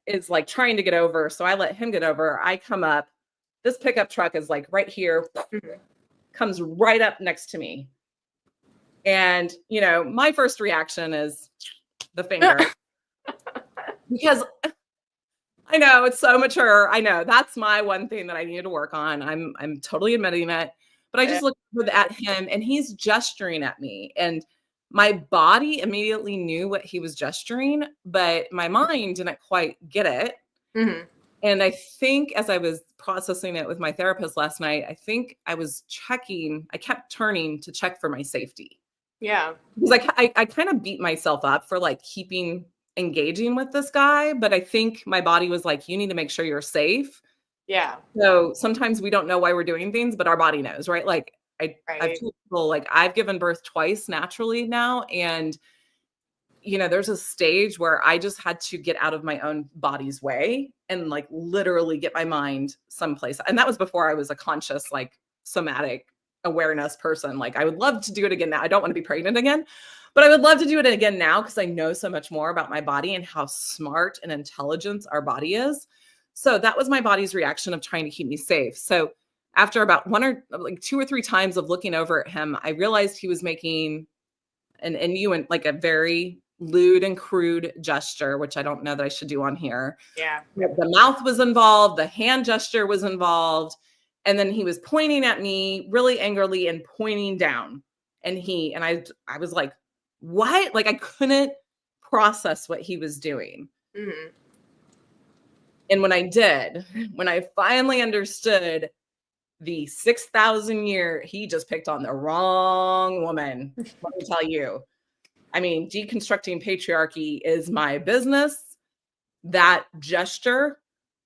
is like trying to get over. So I let him get over. I come up. This pickup truck is like right here, comes right up next to me. And, you know, my first reaction is the finger. Because I know it's so mature. I know that's my one thing that I need to work on. I'm totally admitting it. But I just looked at him and he's gesturing at me. And my body immediately knew what he was gesturing, but my mind didn't quite get it. Mm-hmm. And I think as I was processing it with my therapist last night, I think I was checking, I kept turning to check for my safety. Yeah. Because I kind of beat myself up for like keeping engaging with this guy, but I think my body was like, you need to make sure you're safe. Yeah. So sometimes we don't know why we're doing things, but our body knows, right? Like I've told people, like I've given birth twice naturally now. And, you know, there's a stage where I just had to get out of my own body's way and like literally get my mind someplace. And that was before I was a conscious, like somatic awareness person. Like I would love to do it again now. I don't want to be pregnant again, but I would love to do it again now because I know so much more about my body and how smart and intelligent our body is. So that was my body's reaction of trying to keep me safe. So after about 2 or 3 times of looking over at him, I realized he was making an innuendo, like a very lewd and crude gesture, which I don't know that I should do on here. Yeah. The mouth was involved, the hand gesture was involved. And then he was pointing at me really angrily and pointing down. And I was like, what? Like I couldn't process what he was doing. Mm-hmm. And when I finally understood the 6,000 year, he just picked on the wrong woman. Let me tell you. I mean, deconstructing patriarchy is my business. That gesture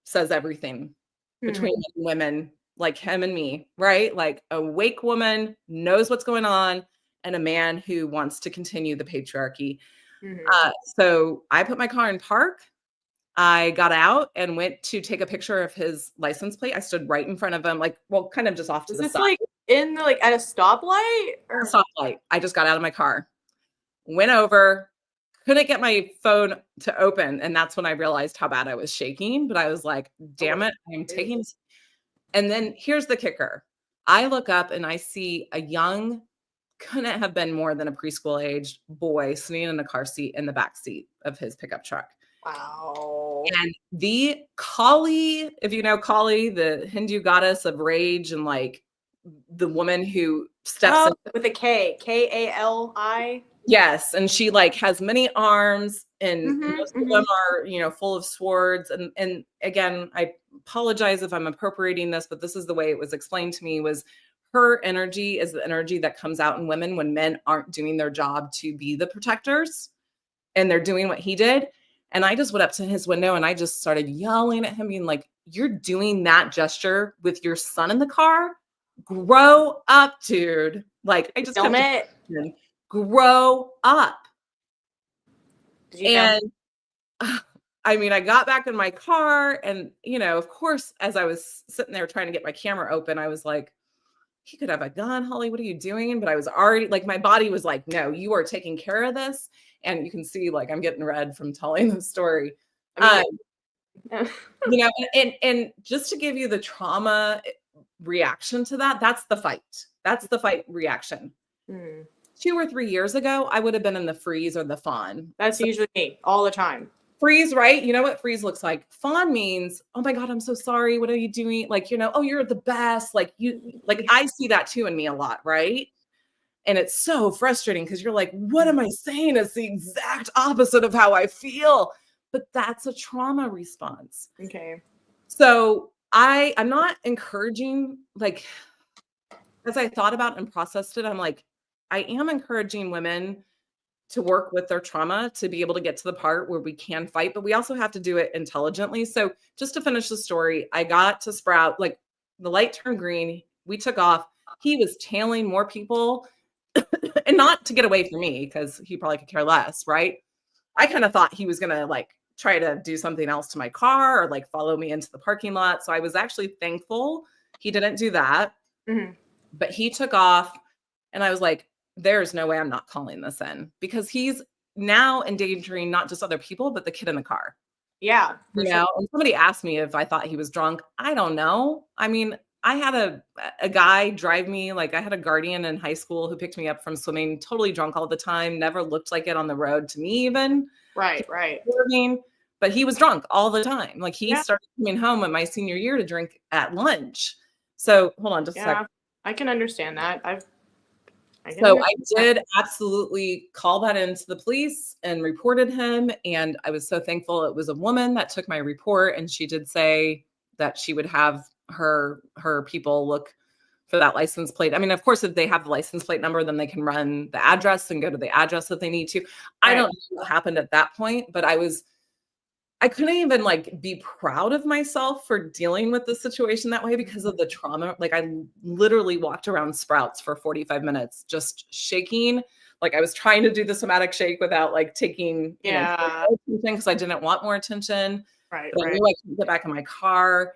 says everything between women like him and me, right? Like a awake woman knows what's going on and a man who wants to continue the patriarchy. Mm-hmm. So I put my car in park. I got out and went to take a picture of his license plate. I stood right in front of him, like, well, kind of just off to the side. Like in the, like at a stoplight? Or? A stoplight. I just got out of my car, went over, couldn't get my phone to open. And that's when I realized how bad I was shaking. But I was like, damn it, I'm taking. And then here's the kicker. I look up and I see a young, couldn't have been more than a preschool aged boy sitting in a car seat in the back seat of his pickup truck. Wow. And the Kali, if you know Kali, the Hindu goddess of rage and like the woman who steps in with a K, Kali. Yes. And she like has many arms and most of them are, you know, full of swords. And again, I apologize if I'm appropriating this, but this is the way it was explained to me was her energy is the energy that comes out in women when men aren't doing their job to be the protectors and they're doing what he did. And I just went up to his window and I just started yelling at him, being like, you're doing that gesture with your son in the car? Grow up, dude. Like, I just film it. Grow up. And I mean, I got back in my car and, you know, of course, as I was sitting there trying to get my camera open, I was like, he could have a gun, Holly. What are you doing? But I was already like, my body was like, no, you are taking care of this. And you can see like I'm getting red from telling the story. You know, and just to give you the trauma reaction to that, that's the fight. That's the fight reaction. 2 or 3 years ago, I would have been in the freeze or the fawn. That's usually me all the time. Freeze, right? You know what freeze looks like? Fawn means, oh my God, I'm so sorry. What are you doing? Like, you know, oh, you're the best. Like I see that too in me a lot, right? And it's so frustrating because you're like, what am I saying? It's the exact opposite of how I feel. But that's a trauma response. Okay. So I'm not encouraging, like, as I thought about and processed it, I'm like, I am encouraging women to work with their trauma to be able to get to the part where we can fight, but we also have to do it intelligently. So just to finish the story, I got to Sprout, like the light turned green. We took off. He was tailing more people and not to get away from me because he probably could care less, right? I kind of thought he was going to like try to do something else to my car or like follow me into the parking lot. So I was actually thankful he didn't do that. Mm-hmm. But he took off and I was like, there's no way I'm not calling this in because he's now endangering not just other people, but the kid in the car. Yeah. You know, and somebody asked me if I thought he was drunk. I don't know. I mean, I had a guy drive me, like I had a guardian in high school who picked me up from swimming, totally drunk all the time, never looked like it on the road to me even. Right. But he was drunk all the time. Like he started coming home in my senior year to drink at lunch. So hold on just a second. I can understand that. I did absolutely call that into the police and reported him. And I was so thankful it was a woman that took my report. And she did say that she would have her people look for that license plate. I mean, of course, if they have the license plate number, then they can run the address and go to the address that they need to. I don't know what happened at that point, but I couldn't even like be proud of myself for dealing with the situation that way because of the trauma. Like I literally walked around Sprouts for 45 minutes, just shaking. Like I was trying to do the somatic shake without like taking, because I didn't want more attention. Right. I knew I couldn't get back in my car.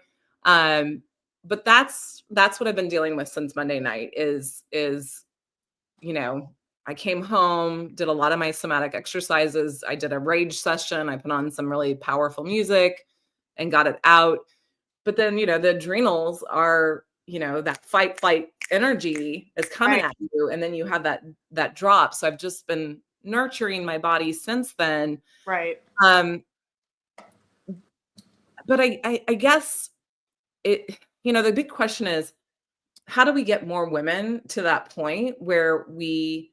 But that's what I've been dealing with since Monday night is, you know, I came home, did a lot of my somatic exercises. I did a rage session. I put on some really powerful music and got it out. But then, you know, the adrenals are, you know, that fight, flight energy is coming at you. And then you have that drop. So I've just been nurturing my body since then. Right. But I guess it, you know, the big question is, how do we get more women to that point where we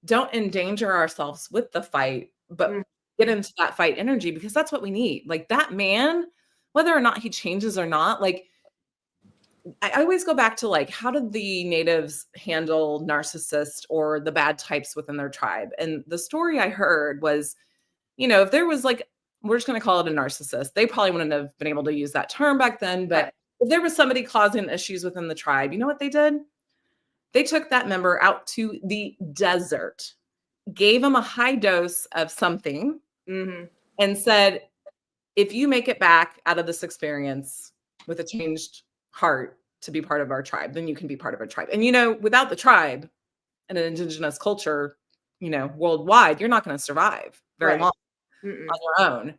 don't endanger ourselves with the fight, but get into that fight energy? Because that's what we need. Like that man, whether or not he changes or not, like I always go back to like, how did the natives handle narcissists or the bad types within their tribe? And the story I heard was, you know, if there was like, we're just going to call it a narcissist. They probably wouldn't have been able to use that term back then, but if there was somebody causing issues within the tribe, you know what they did? They took that member out to the desert, gave him a high dose of something, and said, if you make it back out of this experience with a changed heart to be part of our tribe, then you can be part of our tribe. And, you know, without the tribe and an indigenous culture, you know, worldwide, you're not going to survive very long on your own.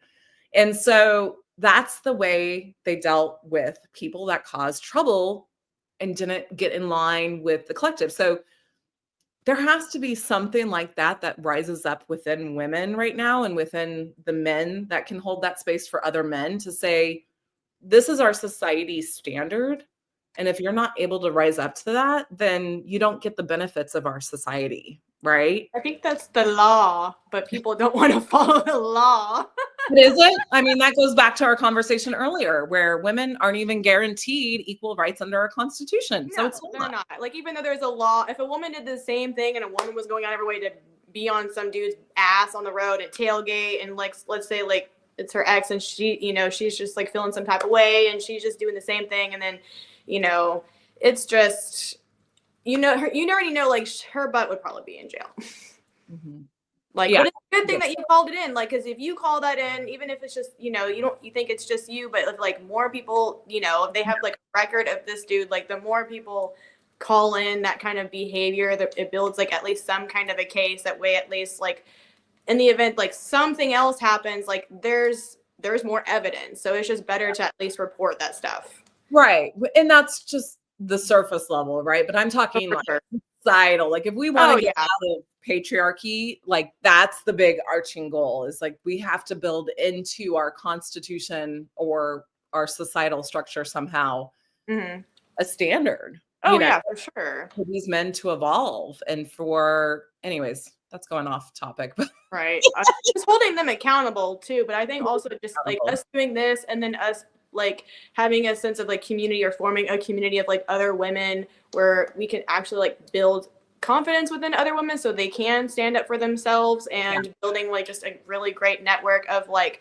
And so that's the way they dealt with people that caused trouble and didn't get in line with the collective. So there has to be something like that rises up within women right now and within the men that can hold that space for other men to say, this is our society standard. And if you're not able to rise up to that, then you don't get the benefits of our society, right? I think that's the law, but people don't want to follow the law. Is it? I mean, that goes back to our conversation earlier where women aren't even guaranteed equal rights under our constitution. No, so it's they're not. Like, even though there's a law, if a woman did the same thing and a woman was going out of her way to be on some dude's ass on the road at tailgate and like, let's say like it's her ex and she, you know, she's just like feeling some type of way and she's just doing the same thing. And then, you know, it's just, you know, you already know like her butt would probably be in jail. Like, but it's a good thing that you called it in. Like, because if you call that in, even if it's just, you know, you think it's just you, but if, like, more people, you know, if they have like a record of this dude, like the more people call in that kind of behavior, that it builds like at least some kind of a case. That way, at least like in the event like something else happens, like there's more evidence. So it's just better to at least report that stuff. Right. And that's just the surface level, right? But I'm talking like societal. Like if we want to get out of patriarchy, like that's the big arching goal is like we have to build into our constitution or our societal structure somehow a standard. Oh, yeah, for sure. For these men to evolve and for, anyways, that's going off topic. Right. Just holding them accountable too. But I think also just like us doing this and then us like having a sense of like community or forming a community of like other women where we can actually like build confidence within other women so they can stand up for themselves, and building like just a really great network of like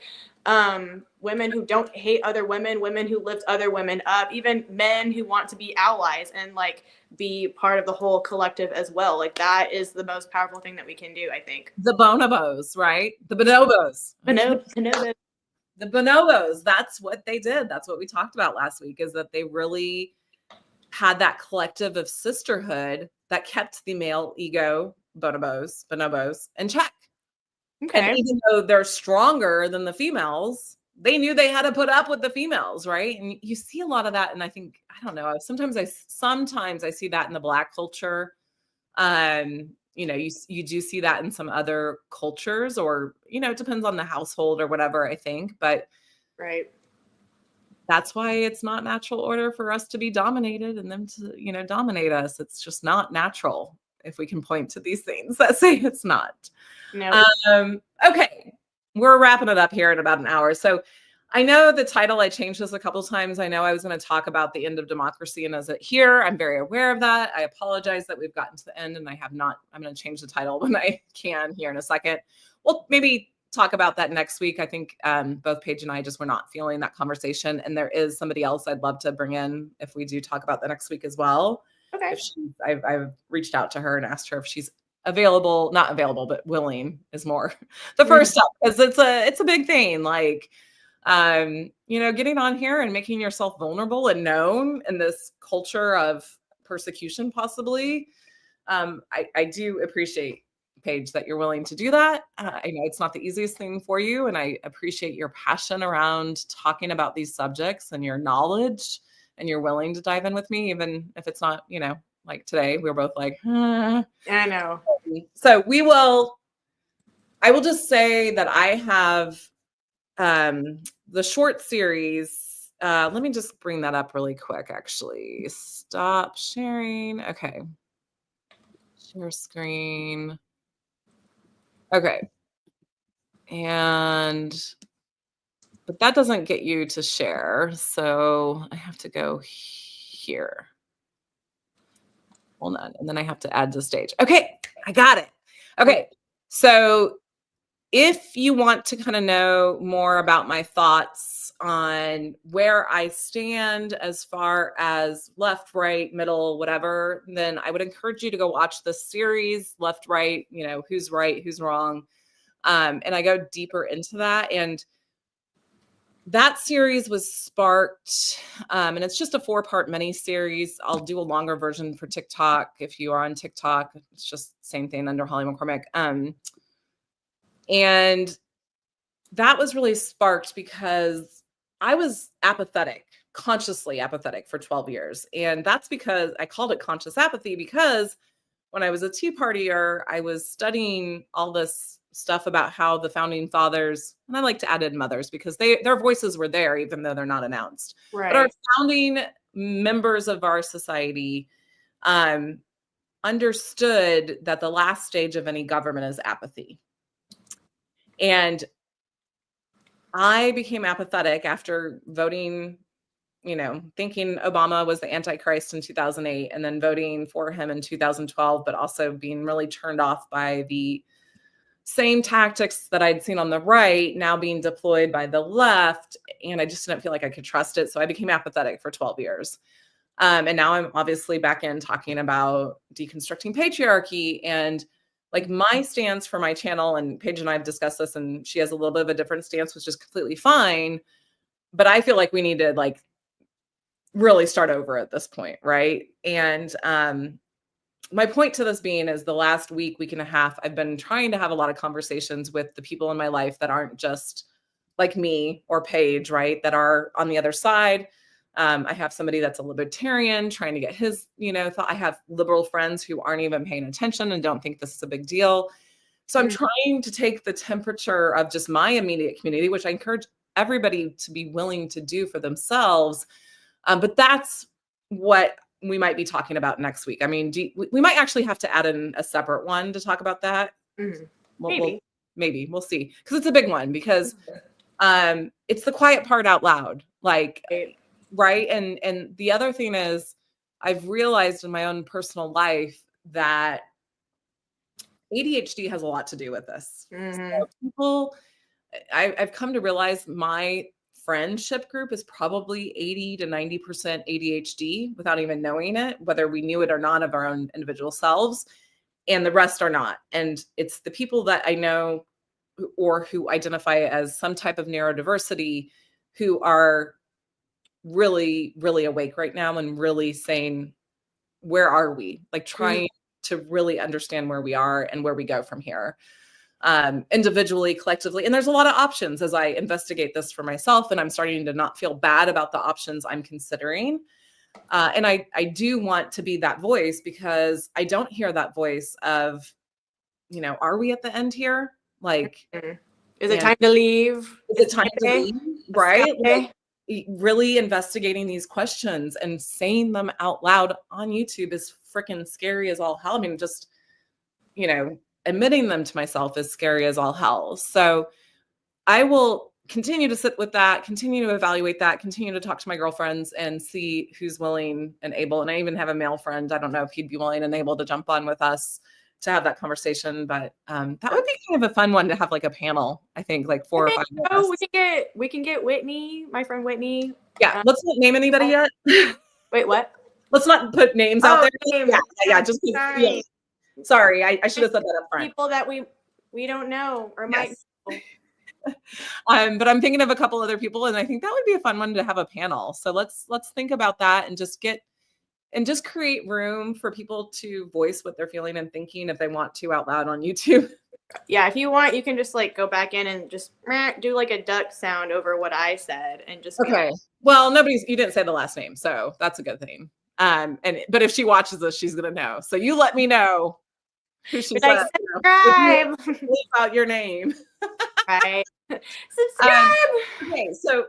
women who don't hate other women, women who lift other women up, even men who want to be allies and like be part of the whole collective as well. Like that is the most powerful thing that we can do, I think. The bonobos, right? The bonobos. Bonobos. The bonobos. That's what they did. That's what we talked about last week, is that they really had that collective of sisterhood that kept the male ego, bonobos in check. Okay. And even though they're stronger than the females, they knew they had to put up with the females, right? And you see a lot of that. And I think, I don't know, sometimes I see that in the Black culture. You know, you do see that in some other cultures, or, you know, it depends on the household or whatever, I think. But right. That's why it's not natural order for us to be dominated and them to, you know, dominate us. It's just not natural, if we can point to these things that say it's not. No. Okay, we're wrapping it up here in about an hour. So I know the title, I changed this a couple of times. I know I was going to talk about the end of democracy, and is it here? I'm very aware of that. I apologize that we've gotten to the end, and I have not. I'm going to change the title when I can here in a second. Well, maybe talk about that next week. I think both Paige and I just were not feeling that conversation, and there is somebody else I'd love to bring in if we do talk about the next week as well. Okay. I've reached out to her and asked her if she's available, not available, but willing is more the first step, because it's a big thing. Like, you know, getting on here and making yourself vulnerable and known in this culture of persecution, possibly. I do appreciate, Paige, that you're willing to do that. I know it's not the easiest thing for you, and I appreciate your passion around talking about these subjects and your knowledge, and you're willing to dive in with me, even if it's not, you know, like today, we're both like, I know. So I will just say that I have the short series. Let me just bring that up really quick, actually. Stop sharing. Okay. Share screen. Okay. But that doesn't get you to share. So I have to go here. Hold on. And then I have to add to stage. Okay. I got it. Okay. So if you want to kind of know more about my thoughts on where I stand as far as left, right, middle, whatever, then I would encourage you to go watch this series, Left, Right, you know, who's right, who's wrong. And I go deeper into that. And that series was sparked, and it's just a 4-part mini series. I'll do a longer version for TikTok. If you are on TikTok, it's just same thing under Holly McCormick. And that was really sparked because I was apathetic, consciously apathetic for 12 years. And that's because I called it conscious apathy, because when I was a Tea Partier, I was studying all this stuff about how the founding fathers, and I like to add in mothers because their voices were there, even though they're not announced. Right. But our founding members of our society understood that the last stage of any government is apathy. And I became apathetic after voting, you know, thinking Obama was the Antichrist in 2008, and then voting for him in 2012, but also being really turned off by the same tactics that I'd seen on the right now being deployed by the left. And I just didn't feel like I could trust it. So I became apathetic for 12 years. And now I'm obviously back in talking about deconstructing patriarchy, and like my stance for my channel, and Paige and I have discussed this, and she has a little bit of a different stance, which is completely fine. But I feel like we need to like really start over at this point, right? And my point to this being is the last week and a half, I've been trying to have a lot of conversations with the people in my life that aren't just like me or Paige, right? That are on the other side. I have somebody that's a libertarian trying to get his, you know, thought. I have liberal friends who aren't even paying attention and don't think this is a big deal. So I'm trying to take the temperature of just my immediate community, which I encourage everybody to be willing to do for themselves. But that's what we might be talking about next week. I mean, we might actually have to add in a separate one to talk about that. Maybe we'll see, because it's a big one, because it's the quiet part out loud, like, right? And the other thing is, I've realized in my own personal life that ADHD has a lot to do with this. Mm-hmm. So I've come to realize my friendship group is probably 80 to 90% ADHD without even knowing it, whether we knew it or not of our own individual selves, and the rest are not. And it's the people that I know or who identify as some type of neurodiversity who are really, really awake right now and really saying, where are we? Like trying to really understand where we are and where we go from here. Individually, collectively. And there's a lot of options as I investigate this for myself, and I'm starting to not feel bad about the options I'm considering. And I do want to be that voice, because I don't hear that voice of, you know, are we at the end here? Like, is it time to leave? Is it time to leave? Right? Like, really investigating these questions and saying them out loud on YouTube is freaking scary as all hell. I mean, just, you know, admitting them to myself is scary as all hell. So I will continue to sit with that, continue to evaluate that, continue to talk to my girlfriends and see who's willing and able. And I even have a male friend. I don't know if he'd be willing and able to jump on with us to have that conversation, but that would be kind of a fun one to have, like a panel. I think like 4 or 5 of us. We can get Whitney, my friend Whitney. Yeah, let's not name anybody yet. Wait, what? Let's not put names out there. Yeah. Just sorry. Sorry, I should have said that up front. People that we don't know or might know. But I'm thinking of a couple other people, and I think that would be a fun one to have a panel. So let's think about that and just create room for people to voice what they're feeling and thinking if they want to out loud on YouTube. Yeah, if you want, you can just like go back in and just do like a duck sound over what I said and just okay. Well, you didn't say the last name, so that's a good thing. But if she watches this, she's gonna know. So you let me know who she said. Subscribe. Leave out your name. Right. Subscribe. Okay, so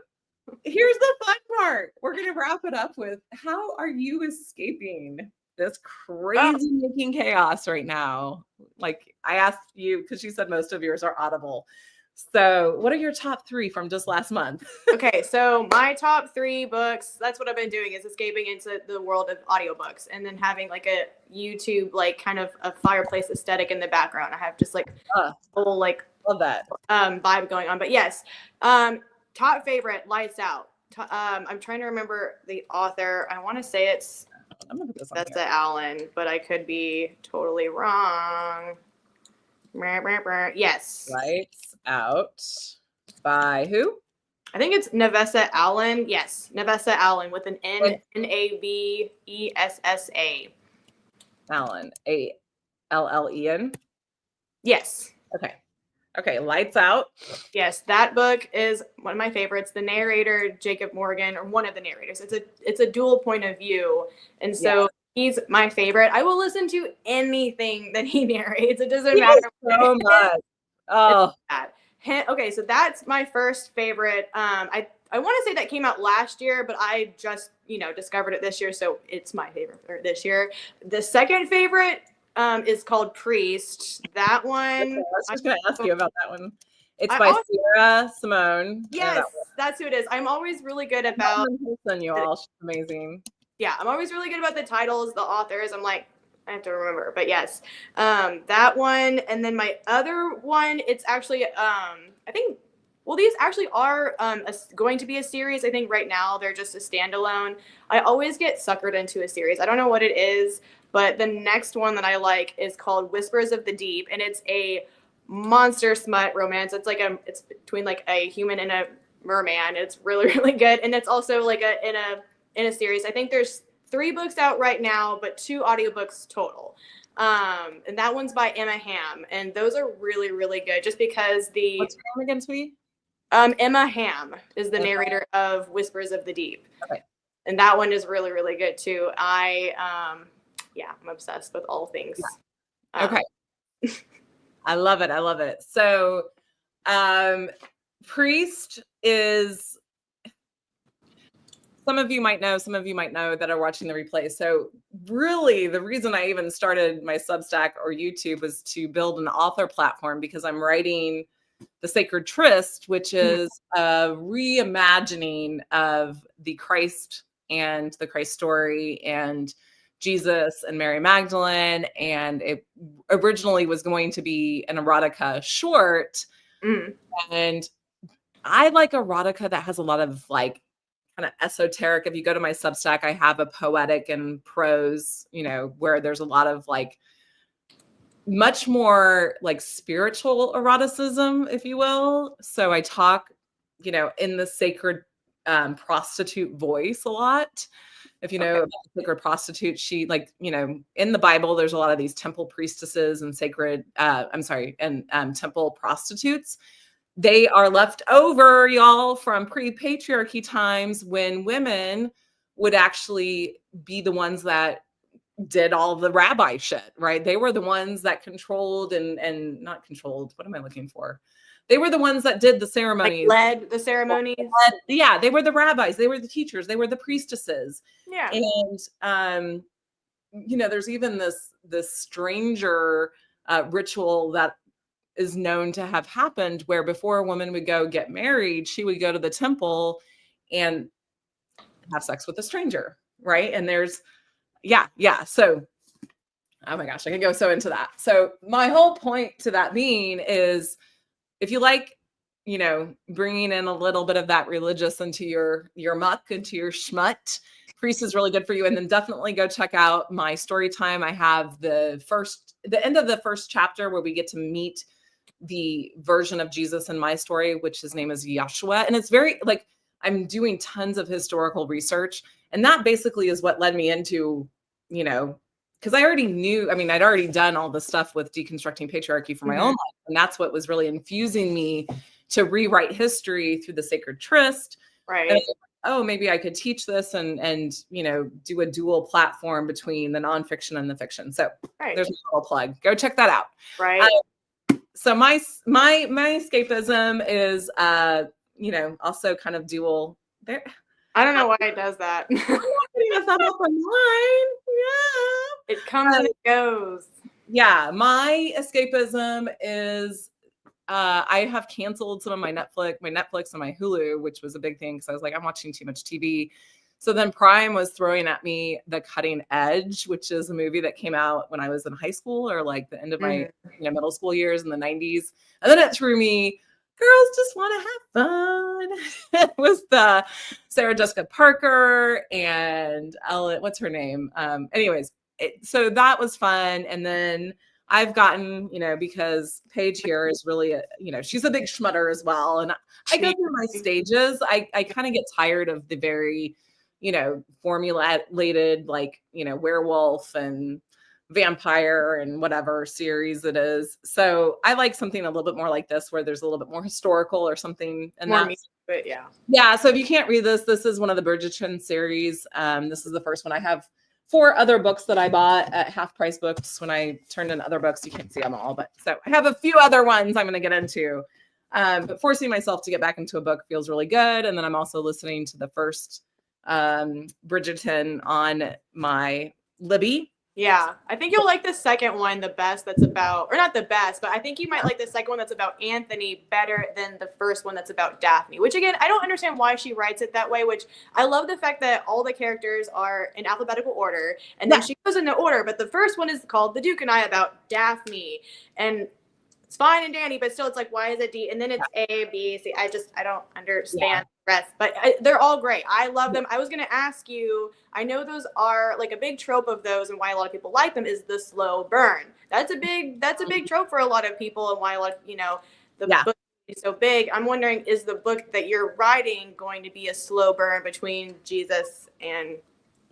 here's the fun part. We're gonna wrap it up with, how are you escaping this crazy making chaos right now? Like I asked you, because you said most of yours are Audible. So what are your top 3 from just last month? Okay, so my top 3 books, that's what I've been doing, is escaping into the world of audiobooks and then having like a YouTube, like kind of a fireplace aesthetic in the background. I have just like whole like love that vibe going on. But yes, top favorite, Lights Out. I'm trying to remember the author. I want to say it's Navessa Allen, but I could be totally wrong. Yes. Lights Out by who? I think it's Navessa Allen. Yes, Navessa Allen with an Navessa. Allen, Allen. Yes. Okay, Lights Out. Yes, that book is one of my favorites. The narrator, Jacob Morgan, or one of the narrators. It's a dual point of view, and so he's my favorite. I will listen to anything that he narrates. It doesn't matter so much. Oh, okay, so that's my first favorite. I want to say that came out last year, but I just discovered it this year, so it's my favorite for this year. The second favorite is called Priest. That one. Okay, I was just going to ask you about that one. It's by Sarah Simone. Yes, that's who it is. I'm always really good about. You all, she's amazing. Yeah, I'm always really good about the titles, the authors. I'm like, I have to remember, but yes, that one. And then my other one, it's actually, I think, well, these actually are going to be a series. I think right now they're just a standalone. I always get suckered into a series. I don't know what it is, but the next one that I like is called Whispers of the Deep, and it's a monster smut romance. It's like it's between like a human and a merman. It's really, really good, and it's also like in a series. I think there's 3 books out right now, but 2 audiobooks total. And that one's by Emma Hamm, and those are really, really good. Just because what's her name again, sweetie? Emma Hamm is the narrator of Whispers of the Deep. Okay. And that one is really, really good too. I'm obsessed with all things. Okay. I love it. So, Priest is, some of you might know that are watching the replay. So really the reason I even started my Substack or YouTube was to build an author platform, because I'm writing The Sacred Tryst, which is a reimagining of the Christ and the Christ story, and Jesus and Mary Magdalene, and it originally was going to be an erotica short. And I like erotica that has a lot of like kind of esoteric. If you go to my Substack, I have a poetic and prose, where there's a lot of like much more like spiritual eroticism, if you will. So I talk, in the sacred prostitute voice a lot. If you know about the sacred prostitute, she in the Bible, there's a lot of these temple priestesses and temple prostitutes. They are left over, y'all, from pre-patriarchy times when women would actually be the ones that did all the rabbi shit, right? They were the ones that controlled and not controlled. What am I looking for? They were the ones that did the ceremonies. Led the ceremonies. Yeah, they were the rabbis. They were the teachers. They were the priestesses. Yeah. And, there's even this stranger ritual that is known to have happened where before a woman would go get married, she would go to the temple and have sex with a stranger, right? And there's, yeah. So, oh my gosh, I can go so into that. So my whole point to that being is, if you like, bringing in a little bit of that religious into your muck, into your schmut, Priest is really good for you. And then definitely go check out my story time. I have the end of the first chapter where we get to meet the version of Jesus in my story, which his name is Yeshua. And it's very like, I'm doing tons of historical research. And that basically is what led me into, because I already knew, I'd already done all the stuff with deconstructing patriarchy for my own life. And that's what was really infusing me to rewrite history through the sacred tryst. Right. And, oh, maybe I could teach this and do a dual platform between the nonfiction and the fiction. So there's a little plug. Go check that out. Right. So my escapism is, also kind of dual. There. I don't know why it does that. I'm not getting a thumb up on mine. Yeah. It comes and it goes. Yeah. My escapism is, I have canceled some of my Netflix and my Hulu, which was a big thing because I was like, I'm watching too much TV. So then Prime was throwing at me The Cutting Edge, which is a movie that came out when I was in high school or like the end of my middle school years in the 90s. And then it threw me Girls Just Want to Have Fun. It was the Sarah Jessica Parker and Ellen, what's her name? Anyways, so that was fun. And then I've gotten, because Paige here is really, she's a big schmutter as well. And I go through my stages. I kind of get tired of the very, formulated, like, werewolf and vampire and whatever series it is. So I like something a little bit more like this, where there's a little bit more historical or something. And more but yeah. Yeah. So if you can't read this is one of the Bridgerton series. This is the first one. I have 4 other books that I bought at half price books when I turned in other books. You can't see them all, but so I have a few other ones I'm going to get into. But forcing myself to get back into a book feels really good. And then I'm also listening to the first Bridgerton on my Libby. Yeah, I think you'll like the second one the best. That's about, or not the best, but I think you might like the second one that's about Anthony better than the first one that's about Daphne, which again, I don't understand why she writes it that way, which I love the fact that all the characters are in alphabetical order and then she goes in the order, but the first one is called The Duke and I about Daphne, and it's fine and dandy, but still it's like, why is it D? And then it's A, B, C. I don't understand the rest, but they're all great. I love them. I was going to ask you, I know those are like a big trope of those and why a lot of people like them is the slow burn. That's a big trope for a lot of people and why a lot of, the book is so big. I'm wondering, is the book that you're writing going to be a slow burn between Jesus and...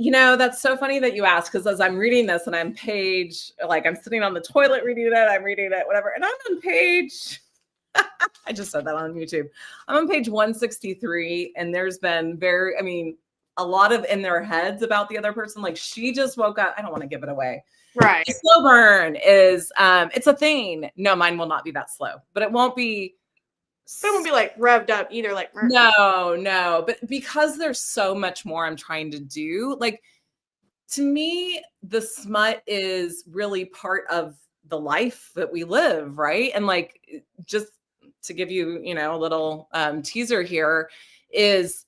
That's so funny that you asked, because as I'm reading this and I'm Paige, like I'm sitting on the toilet reading it, I'm reading it, whatever. And I'm on page, I just said that on YouTube. I'm on page 163 and there's been a lot of in their heads about the other person. Like she just woke up. I don't want to give it away. Right. The slow burn is, it's a thing. No, mine will not be that slow, but it won't be. But it won't be like revved up either. Like no. But because there's so much more I'm trying to do, like to me, the smut is really part of the life that we live, right? And like, just to give you, a little teaser here is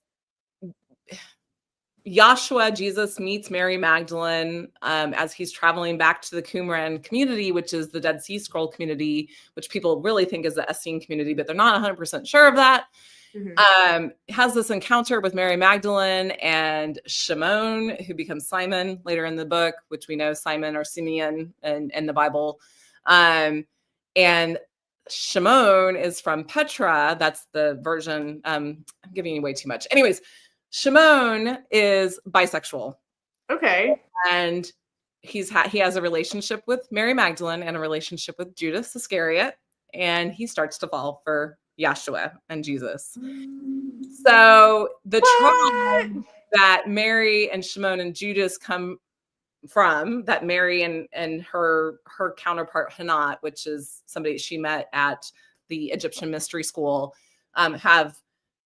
Yahshua, Jesus, meets Mary Magdalene as he's traveling back to the Qumran community, which is the Dead Sea Scroll community, which people really think is the Essene community, but they're not 100% sure of that. Has this encounter with Mary Magdalene and Shimon, who becomes Simon later in the book, which we know Simon or Simeon in the Bible. And Shimon is from Petra. That's the version. I'm giving you way too much. Anyways, Shimon is bisexual. Okay. And he has a relationship with Mary Magdalene and a relationship with Judas Iscariot. And he starts to fall for Yahshua and Jesus. So the tribe that Mary and Shimon and Judas come from, that Mary and her counterpart Hanat, which is somebody she met at the Egyptian mystery school, have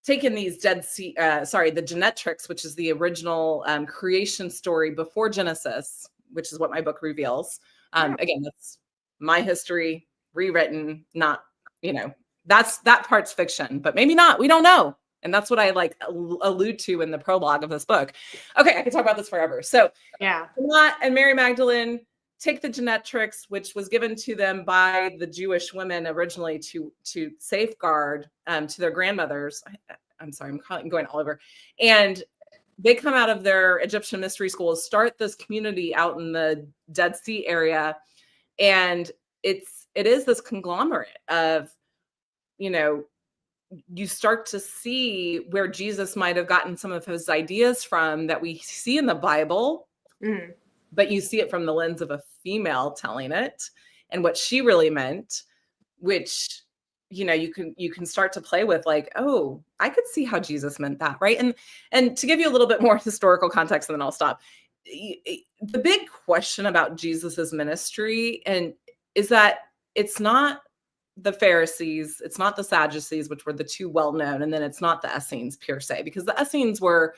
taken these the Genetrix, which is the original creation story before Genesis, which is what my book reveals. Again, that's my history rewritten, not, that part's fiction, but maybe not. We don't know. And that's what I allude to in the prologue of this book. Okay, I could talk about this forever. So Hanat and Mary Magdalene take the Genetrix, which was given to them by the Jewish women originally to safeguard to their grandmothers. I'm sorry, I'm going all over. And they come out of their Egyptian mystery schools, start this community out in the Dead Sea area. And it is this conglomerate of, you start to see where Jesus might have gotten some of his ideas from that we see in the Bible, but you see it from the lens of a female telling it and what she really meant, which, you can start to play with oh, I could see how Jesus meant that, right? And to give you a little bit more historical context, and then I'll stop. The big question about Jesus's ministry is that it's not the Pharisees, it's not the Sadducees, which were the two well-known, and then it's not the Essenes per se, because the Essenes were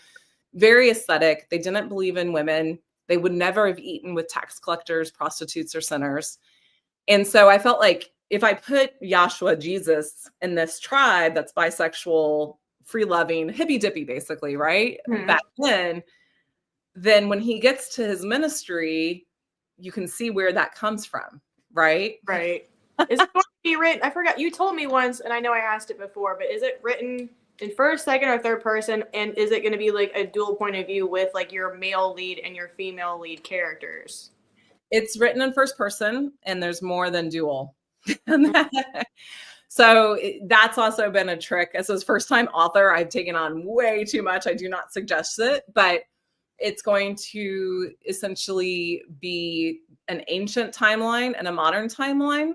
very aesthetic. They didn't believe in women. They would never have eaten with tax collectors, prostitutes, or sinners. And so I felt like if I put Yahshua, Jesus, in this tribe that's bisexual, free-loving, hippy-dippy, basically, right? Back then when he gets to his ministry, you can see where that comes from, right? Right. Is it going to be written? I forgot. You told me once, and I know I asked it before, but is it written in first, second, or third person? And is it going to be a dual point of view with your male lead and your female lead characters? It's written in first person, and there's more than dual. So that's also been a trick. As a first-time author, I've taken on way too much. I do not suggest it, but it's going to essentially be an ancient timeline and a modern timeline.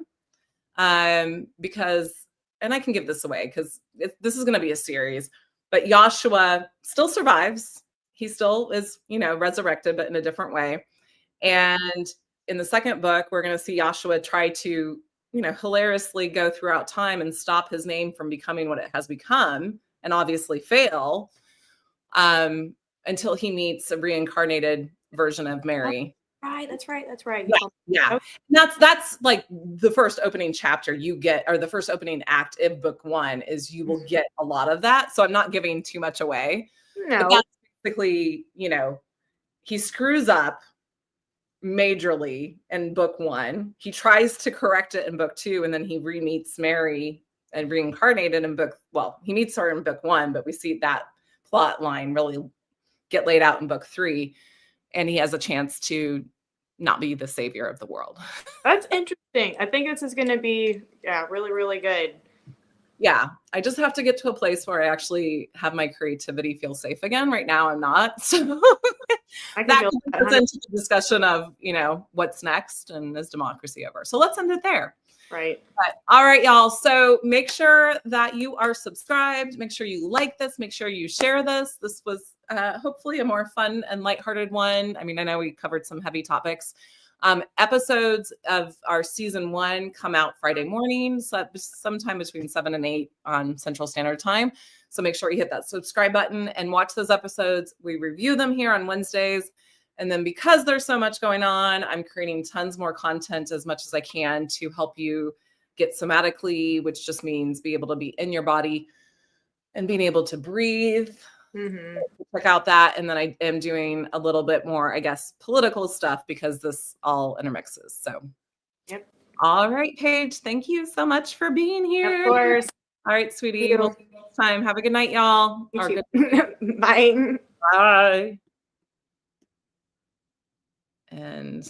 Because, and I can give this away because this is going to be a series, but Yahshua still survives. He still is, resurrected, but in a different way. And in the second book, we're going to see Yahshua try to, hilariously go throughout time and stop his name from becoming what it has become, and obviously fail, until he meets a reincarnated version of Mary. Right, that's right. Yeah. That's like the first opening chapter you get, or the first opening act of book one, is you will get a lot of that. So I'm not giving too much away. No. But that's basically, he screws up majorly in book one. He tries to correct it in book two, and then he re-meets Mary and reincarnated in he meets her in book one, but we see that plot line really get laid out in book three. And he has a chance to not be the savior of the world. That's interesting. I think this is going to be, really, really good. Yeah. I just have to get to a place where I actually have my creativity feel safe again. Right now, I'm not. So that gets into the discussion of, what's next and is democracy over? So let's end it there. Right. All right, y'all. So make sure that you are subscribed. Make sure you like this. Make sure you share this. This was hopefully a more fun and lighthearted one. I mean, I know we covered some heavy topics. Episodes of our season 1 come out Friday mornings, sometime between 7 and 8 on Central Standard Time. So make sure you hit that subscribe button and watch those episodes. We review them here on Wednesdays. And then because there's so much going on, I'm creating tons more content as much as I can to help you get somatically, which just means be able to be in your body and being able to breathe Check out that. And then I am doing a little bit more, I guess, political stuff because this all intermixes. So, yep. All right, Paige. Thank you so much for being here. Of course. All right, sweetie. We'll see you next time. Have a good night, y'all. Bye. Bye. And